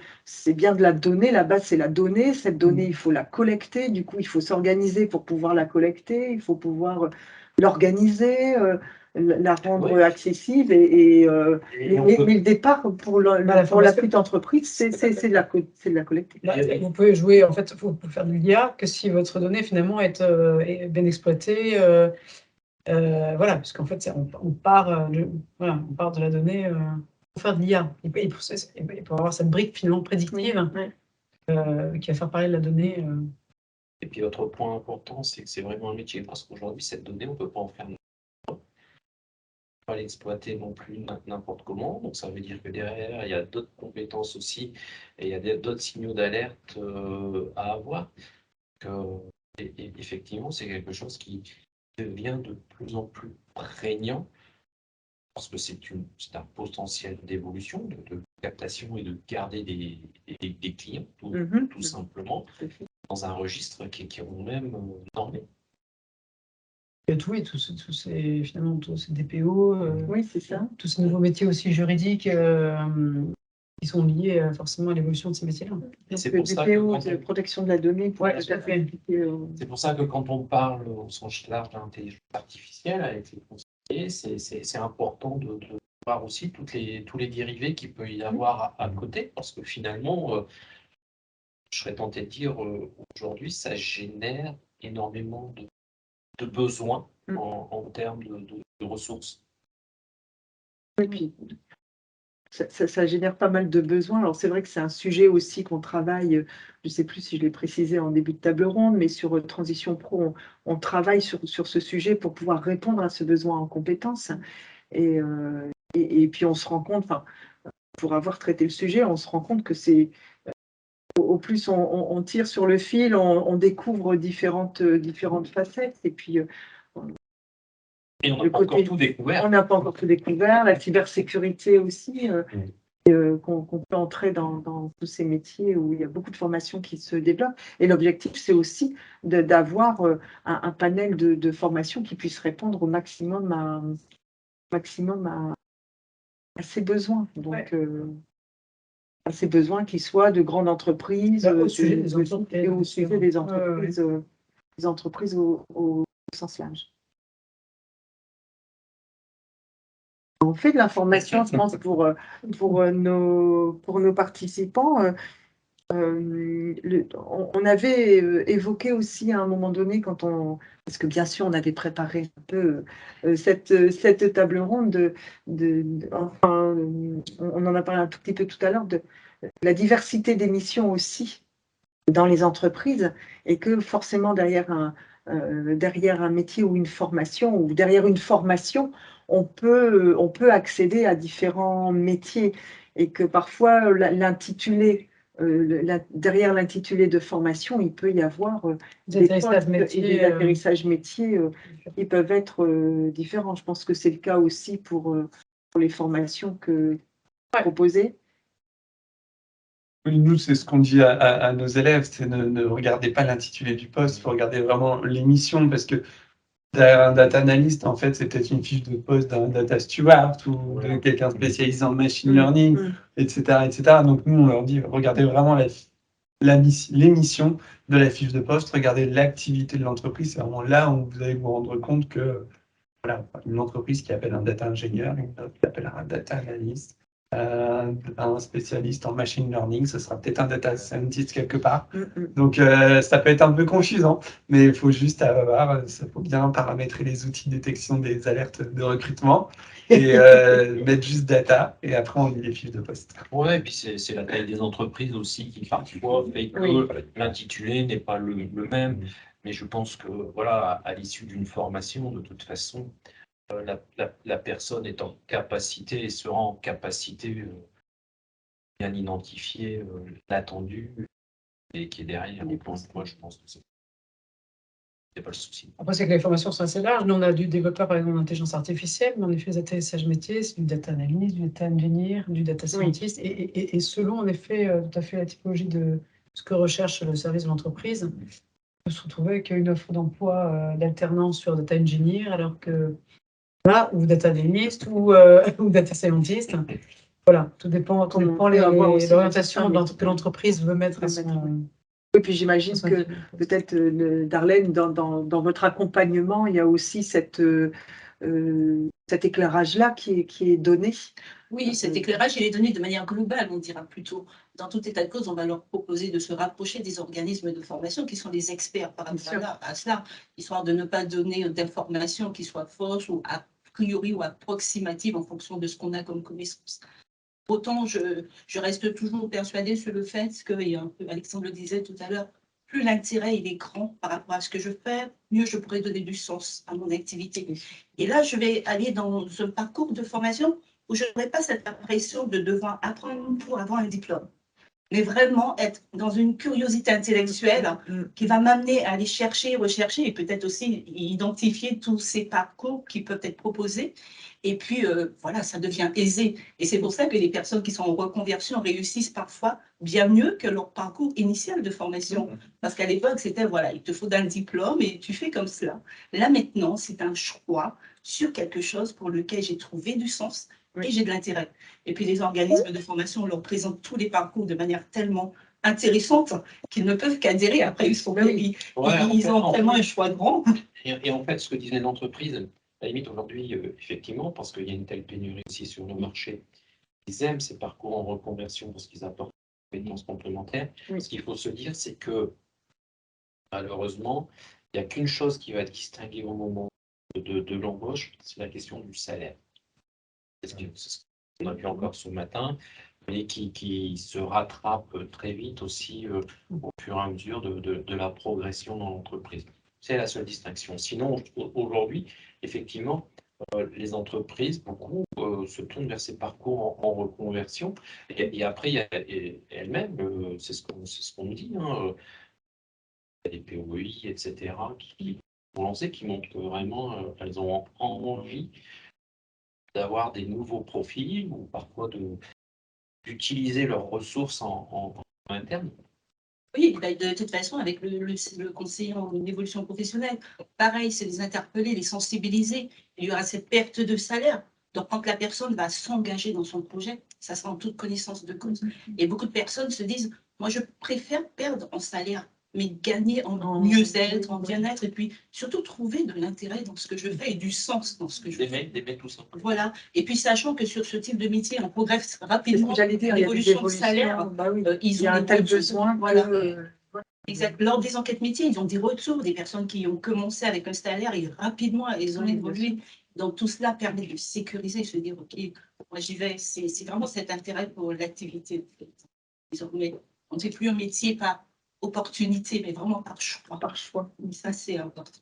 la donnée, la base c'est la donnée, cette donnée il faut la collecter, du coup il faut s'organiser pour pouvoir la collecter, il faut pouvoir l'organiser, la rendre Oui. accessible Et mais le départ pour la petite entreprise, c'est de la collecter. Vous pouvez jouer, en fait, vous pouvez faire de l'IA que si votre donnée finalement est bien exploitée. Voilà, parce qu'en fait, on part de la donnée pour faire de l'IA. Il peut avoir cette brique finalement prédictive qui va faire parler de la donnée. Et puis, autre point important, c'est que c'est vraiment un métier, parce qu'aujourd'hui, cette donnée, on ne peut pas en faire pas l'exploiter non plus n'importe comment. Donc, ça veut dire que derrière, il y a d'autres compétences aussi, et il y a d'autres signaux d'alerte à avoir. Et effectivement, c'est quelque chose qui devient de plus en plus prégnant, parce que c'est un potentiel d'évolution, de captation et de garder des clients, tout simplement, dans un registre qui est nous-mêmes normé. Et finalement, tous ces DPO, Oui, c'est ça. tous ces nouveaux métiers aussi juridiques qui sont liés forcément à l'évolution de ces métiers-là. C'est pour ça que de protection de la donnée. Ouais, tout à fait. C'est pour ça que quand on parle au sens large d'intelligence artificielle avec les conseillers, c'est important de voir aussi tous les dérivés qu'il peut y avoir à côté, parce que finalement, je serais tenté de dire aujourd'hui, ça génère énormément de besoins en termes de ressources. Et puis, ça génère pas mal de besoins. Alors, c'est vrai que c'est un sujet aussi qu'on travaille, je ne sais plus si je l'ai précisé en début de table ronde, mais sur Transition Pro, on travaille sur ce sujet pour pouvoir répondre à ce besoin en compétences. Et puis, on se rend compte, pour avoir traité le sujet, on se rend compte que c'est au plus on tire sur le fil, on découvre différentes facettes. Et puis, et on n'a pas encore tout découvert. On n'a pas encore tout découvert. La cybersécurité aussi, qu'on peut entrer dans tous ces métiers où il y a beaucoup de formations qui se développent. Et l'objectif, c'est aussi d'avoir un panel de formations qui puisse répondre au maximum à ces besoins. Donc, à ces besoins qui soient de grandes entreprises, au sujet des entreprises, et au sujet des entreprises, des entreprises au sens large. On fait de l'information, je pense, pour nos participants. On avait évoqué aussi à un moment donné, parce que bien sûr, on avait préparé un peu cette table ronde, on en a parlé un tout petit peu tout à l'heure, de la diversité des missions aussi dans les entreprises, et que forcément derrière un métier ou une formation, ou derrière une formation, on peut accéder à différents métiers, et que parfois l'intitulé, derrière l'intitulé de formation, il peut y avoir des postes et des atterrissages métiers qui peuvent être différents. Je pense que c'est le cas aussi pour les formations que proposées. Oui, nous, c'est ce qu'on dit à nos élèves, c'est ne regardez pas l'intitulé du poste, il faut regarder vraiment les missions, parce que un data analyst, en fait, c'est peut-être une fiche de poste d'un data steward ou de quelqu'un spécialisé en machine learning, etc., etc. Donc, nous, on leur dit, regardez vraiment les missions de la fiche de poste, regardez l'activité de l'entreprise, c'est vraiment là où vous allez vous rendre compte que, voilà, une entreprise qui appelle un data ingénieur, une autre qui appelle un data analyst, un spécialiste en machine learning, ce sera peut-être un data scientist quelque part. Donc, ça peut être un peu confusant, mais il faut juste avoir, ça faut bien paramétrer les outils de détection des alertes de recrutement et mettre juste data, et après on lit les fiches de poste. Ouais, et puis c'est la taille des entreprises aussi qui parfois fait que l'intitulé n'est pas le même. Mais je pense que voilà, à l'issue d'une formation, de toute façon, la personne est en capacité et sera en capacité bien identifier l'attendu et qui est derrière. Donc, moi, je pense que c'est pas le souci. Après, c'est que les formations sont assez larges. Nous, on a du développeur, par exemple, en intelligence artificielle, mais on a fait des atterrissages métiers, c'est du data analyst, du data engineer, du data scientist. Et selon, en effet, tout à fait la typologie de ce que recherche le service de l'entreprise, on peut se retrouver avec une offre d'emploi d'alternance sur data engineer, alors que là, ou data analyst, ou data scientist. Voilà, tout dépend l'orientation que l'entreprise veut mettre à son... Oui, puis j'imagine que peut-être, Darlene, dans votre accompagnement, il y a aussi cet éclairage-là qui est donné. Oui, cet éclairage, il est donné de manière globale, on dira plutôt. Dans tout état de cause, on va leur proposer de se rapprocher des organismes de formation qui sont les experts par rapport à cela, histoire de ne pas donner d'informations qui soient fausses ou a priori ou approximatives en fonction de ce qu'on a comme connaissance. Autant je reste toujours persuadée sur le fait que, et un peu Alexandre le disait tout à l'heure, plus l'intérêt il est grand par rapport à ce que je fais, mieux je pourrais donner du sens à mon activité. Et là, je vais aller dans un parcours de formation où je n'aurai pas cette impression de devoir apprendre pour avoir un diplôme, mais vraiment être dans une curiosité intellectuelle qui va m'amener à aller chercher, rechercher et peut-être aussi identifier tous ces parcours qui peuvent être proposés. Et puis, voilà, ça devient aisé. Et c'est pour ça que les personnes qui sont en reconversion réussissent parfois bien mieux que leur parcours initial de formation. Parce qu'à l'époque, c'était, voilà, il te faut un diplôme et tu fais comme cela. Là, maintenant, c'est un choix sur quelque chose pour lequel j'ai trouvé du sens et j'ai de l'intérêt. Et puis, les organismes de formation leur présentent tous les parcours de manière tellement intéressante qu'ils ne peuvent qu'adhérer. Après, ils ont vraiment un choix grand. Et en fait, ce que disait l'entreprise, à la limite, aujourd'hui, effectivement, parce qu'il y a une telle pénurie aussi sur le marché, ils aiment ces parcours en reconversion parce qu'ils apportent des compétences complémentaires. Ce qu'il faut se dire, c'est que malheureusement, il n'y a qu'une chose qui va être distinguée au moment de l'embauche, c'est la question du salaire. C'est ce qu'on a vu encore ce matin, mais qui se rattrape très vite aussi au fur et à mesure de la progression dans l'entreprise. C'est la seule distinction. Sinon, aujourd'hui, effectivement, les entreprises, beaucoup se tournent vers ces parcours en reconversion. Et après, il y a elles-mêmes, c'est ce qu'on nous dit, hein, il y a des POI, etc., qui ont lancé, qui montrent que vraiment, elles ont envie d'avoir des nouveaux profils ou parfois d'utiliser leurs ressources en interne. Oui, de toute façon, avec le conseiller en évolution professionnelle, pareil, c'est les interpeller, les sensibiliser. Il y aura cette perte de salaire. Donc, quand la personne va s'engager dans son projet, ça sera en toute connaissance de cause. Et beaucoup de personnes se disent, moi, je préfère perdre en salaire, mais gagner en mieux-être, en bien-être, et puis surtout trouver de l'intérêt dans ce que je fais et du sens dans ce que je fais. D'aimer tout ça. Voilà. Et puis, sachant que sur ce type de métier, on progresse rapidement. J'allais dire, l'évolution de salaire, il y a un tel besoin. Voilà. Exact. Lors des enquêtes métiers, ils ont des retours des personnes qui ont commencé avec un salaire et rapidement, ils ont évolué. Donc, tout cela permet de sécuriser, se dire, OK, moi j'y vais. C'est vraiment cet intérêt pour l'activité. Désormais, on ne fait plus un métier par opportunité, mais vraiment par choix. Par choix. Et ça, c'est important.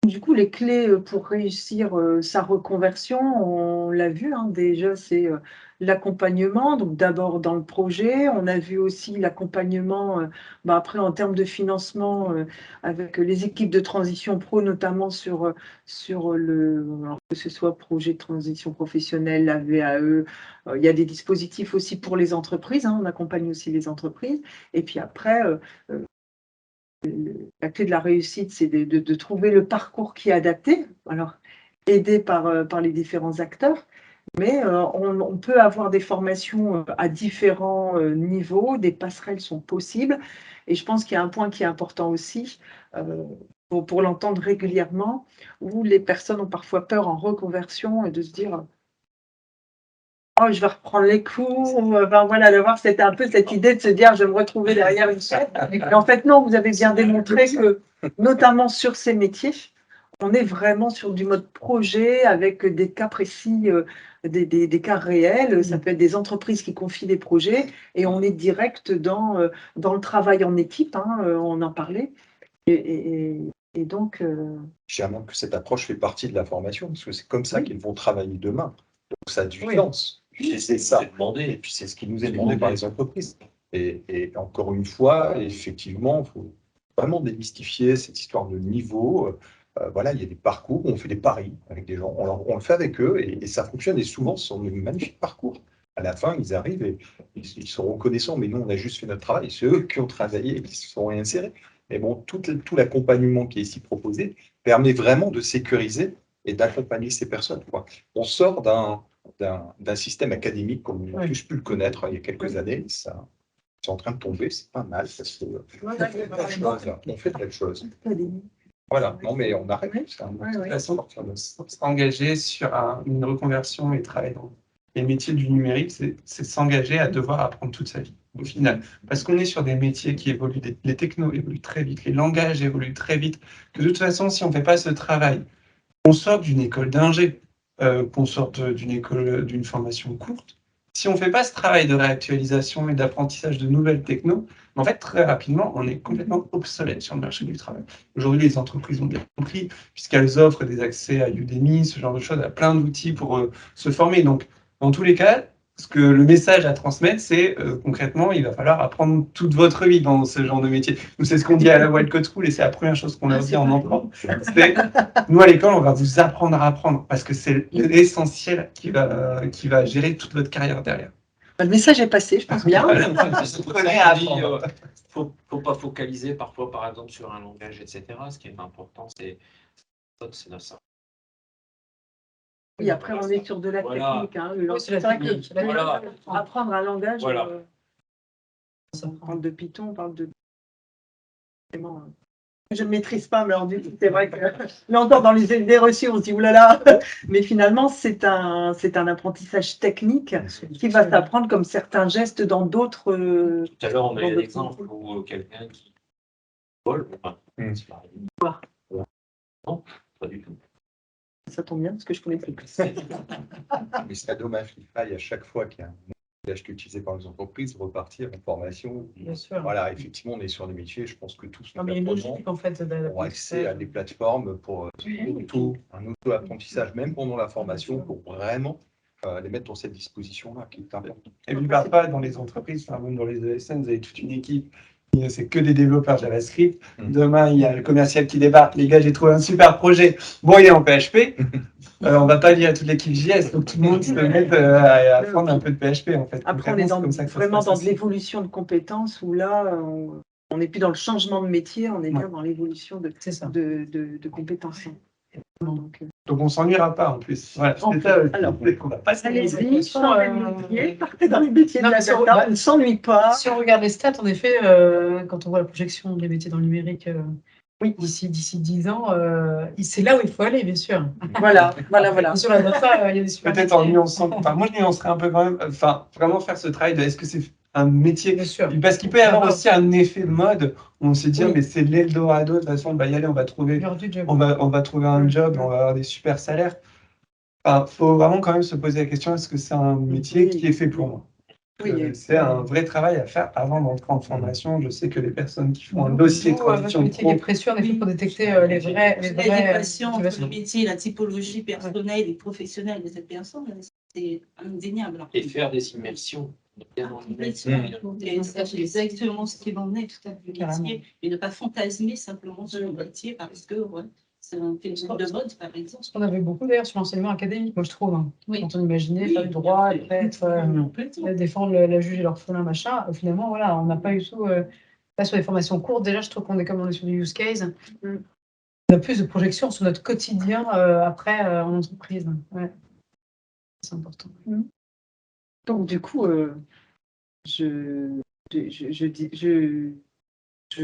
Du coup, les clés pour réussir sa reconversion, on l'a vu, hein, déjà, c'est l'accompagnement. Donc d'abord dans le projet, on a vu aussi l'accompagnement après en termes de financement avec les équipes de transition pro, notamment sur alors que ce soit projet de transition professionnelle, la VAE. Il y a des dispositifs aussi pour les entreprises, hein, on accompagne aussi les entreprises. Et puis après, la clé de la réussite, c'est de trouver le parcours qui est adapté, alors aidé par les différents acteurs, mais on peut avoir des formations à différents niveaux, des passerelles sont possibles, et je pense qu'il y a un point qui est important aussi, pour l'entendre régulièrement, où les personnes ont parfois peur en reconversion et de se dire oh, je vais reprendre les cours, enfin, voilà, d'avoir un peu cette idée de se dire je vais me retrouver derrière une chaise. Et en fait, non, vous avez bien démontré que, notamment sur ces métiers, on est vraiment sur du mode projet avec des cas précis, des cas réels. Ça peut être des entreprises qui confient des projets et on est direct dans le travail en équipe, hein, on en parlait. Et donc. J'aimerais que cette approche fait partie de la formation, parce que c'est comme ça qu'ils vont travailler demain. Donc ça a du sens. Et c'est ça. Et puis c'est ce qui nous est demandé par les entreprises. Et encore une fois, effectivement, il faut vraiment démystifier cette histoire de niveau. Voilà, il y a des parcours où on fait des paris avec des gens, on le fait avec eux et ça fonctionne. Et souvent, ce sont de magnifiques parcours. À la fin, ils arrivent et ils sont reconnaissants, mais nous, on a juste fait notre travail. C'est eux qui ont travaillé et qui se sont réinsérés. Mais bon, tout l'accompagnement qui est ici proposé permet vraiment de sécuriser et d'accompagner ces personnes, quoi. On sort d'un système académique comme on a tous pu le connaître il y a quelques années. Ça, c'est en train de tomber, c'est pas mal. Parce que on fait de belles choses. Voilà, non mais on arrête. De toute façon, s'engager sur une reconversion et travailler dans les métiers du numérique, c'est s'engager à devoir apprendre toute sa vie, au final. Parce qu'on est sur des métiers qui évoluent, les technos évoluent très vite, les langages évoluent très vite, que de toute façon, si on ne fait pas ce travail, qu'on sorte d'une école d'ingé, qu'on sorte d'une formation courte, si on ne fait pas ce travail de réactualisation et d'apprentissage de nouvelles technos, en fait, très rapidement, on est complètement obsolète sur le marché du travail. Aujourd'hui, les entreprises ont bien compris, puisqu'elles offrent des accès à Udemy, ce genre de choses, à plein d'outils pour se former. Donc, dans tous les cas, le message à transmettre, c'est concrètement, il va falloir apprendre toute votre vie dans ce genre de métier. Nous, c'est ce qu'on dit à la Wildcode School et c'est la première chose qu'on leur dit en entrant. Nous, à l'école, on va vous apprendre à apprendre parce que c'est l'essentiel qui va gérer toute votre carrière derrière. Le message est passé, je pense bien. Faut pas focaliser parfois, par exemple, sur un langage, etc. Ce qui est important, c'est ça. Oui, après, on est sur de la technique. Hein. C'est vrai que apprendre un langage, on parle de Python, on parle de... Je ne maîtrise pas, mais alors du coup, c'est vrai que là encore, dans les idées reçues, on se dit oulala, mais finalement, c'est un apprentissage technique qui va s'apprendre comme certains gestes dans d'autres. Tout à l'heure, on a eu un exemple où quelqu'un qui vole, non, pas du tout. Ça tombe bien, parce que je connais plus. Mais c'est dommage qu'il faille à chaque fois qu'il y a un langage qui est utilisé par les entreprises repartir en formation. Bien sûr. Voilà, effectivement, on est sur des métiers, je pense que tous nos apprenants ont accès à des plateformes pour un auto-apprentissage, même pendant la formation, pour vraiment les mettre dans cette disposition-là qui est importante. Et puis parfois, dans les entreprises, même dans les ESN, vous avez toute une équipe. C'est que des développeurs JavaScript. Demain, il y a le commercial qui débarque. Les gars, j'ai trouvé un super projet. Bon, il est en PHP. On va pas dire à toute l'équipe JS. Donc, tout le monde se met à apprendre un peu de PHP, en fait. Après, on est vraiment dans de l'évolution de compétences où là, on n'est plus dans le changement de métier, on est bien dans l'évolution de compétences. Donc, on ne s'ennuiera pas en plus. Voilà, alors, on va pas allez-y, changez de métier, partez dans les métiers de la data, on ne s'ennuie pas. Si on regarde les stats, en effet, quand on voit la projection des métiers dans le numérique d'ici 10 ans, c'est là où il faut aller, bien sûr. Voilà. Sur la data, il y a des super peut-être en nuançant. Enfin, moi, je nuancerais un peu quand même. Enfin, vraiment faire ce travail de est-ce que c'est un métier, bien sûr. Parce qu'il peut y avoir aussi un effet de mode. On se dit, mais c'est l'Eldorado, de toute façon, on va y aller, on va trouver un job, on va avoir des super salaires. Enfin, faut vraiment quand même se poser la question, est-ce que c'est un métier qui est fait pour moi? Oui. c'est un vrai travail à faire avant d'entrer en formation. Je sais que les personnes qui font un dossier de Votre transition métier est pro, précieux en effet pour détecter les vraies L'adéquation entre motivations. le métier, la typologie personnelle et professionnelle de cette personne, c'est indéniable. Et faire des immersions. Bien en Complètement. Et c'est exactement ce qu'il en est, tout à fait, le Carrément. métier, et ne pas fantasmer simplement sur le métier parce que c'est un phénomène de mode, par exemple. On avait beaucoup d'ailleurs sur l'enseignement académique, moi je trouve. Hein. Oui. Quand on imaginait Oui. faire du droit, être, Complètement. défendre la juge et l'orphelin, machin, finalement, voilà, on n'a pas eu tout. Là, sur les formations courtes, déjà, je trouve qu'on est comme on est sur du use case. On a plus de projection sur notre quotidien après en entreprise. Ouais. C'est important. Donc, du coup, je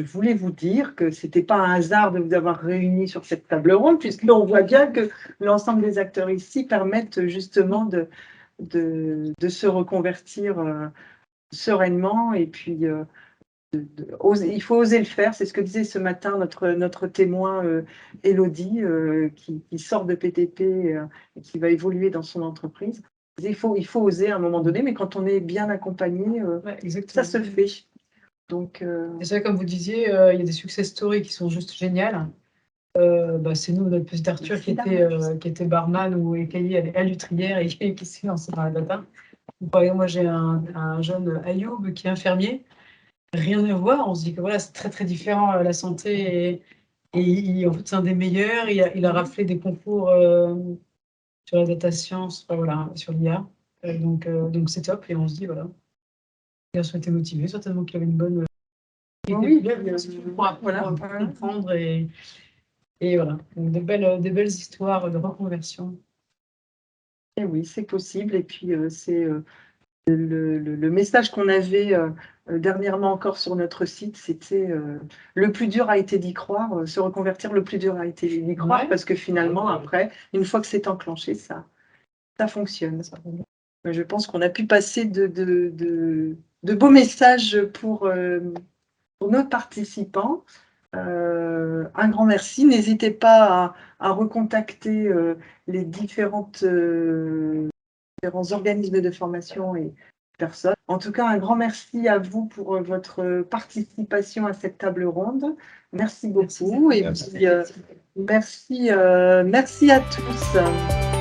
voulais vous dire que ce n'était pas un hasard de vous avoir réunis sur cette table ronde, puisqu'on voit bien que l'ensemble des acteurs ici permettent justement de se reconvertir sereinement. Et puis, il faut oser le faire. C'est ce que disait ce matin notre témoin Élodie, qui sort de PTP et qui va évoluer dans son entreprise. Il faut oser à un moment donné, mais quand on est bien accompagné, ça se fait. Donc, Et c'est vrai, comme vous disiez, il y a des success stories qui sont juste géniales. C'est nous, notre petit Arthur, qui était barman ou écaillé à l'huîtrière et qui s'est lancé dans la data. Par exemple, moi, j'ai un jeune Ayoub qui est infirmier. Rien à voir. On se dit que voilà, c'est très, très différent la santé. En fait, c'est un des meilleurs. Il a raflé des concours sur la data science, voilà, sur l'IA. Donc, c'est top. Et on se dit, voilà. Il a été motivé, certainement qu'il avait une bonne. oui, pour comprendre et voilà. Donc, des belles histoires de reconversion. et oui, c'est possible. Et puis, c'est le message qu'on avait dernièrement encore sur notre site, c'était le plus dur a été d'y croire, se reconvertir, le plus dur a été d'y croire, Ouais. parce que finalement, après, une fois que c'est enclenché, ça fonctionne. Je pense qu'on a pu passer de beaux messages pour nos participants. Un grand merci. N'hésitez pas à recontacter les différents organismes de formation et personnes. En tout cas, un grand merci à vous pour votre participation à cette table ronde. Merci beaucoup. Merci. Et puis, merci à tous.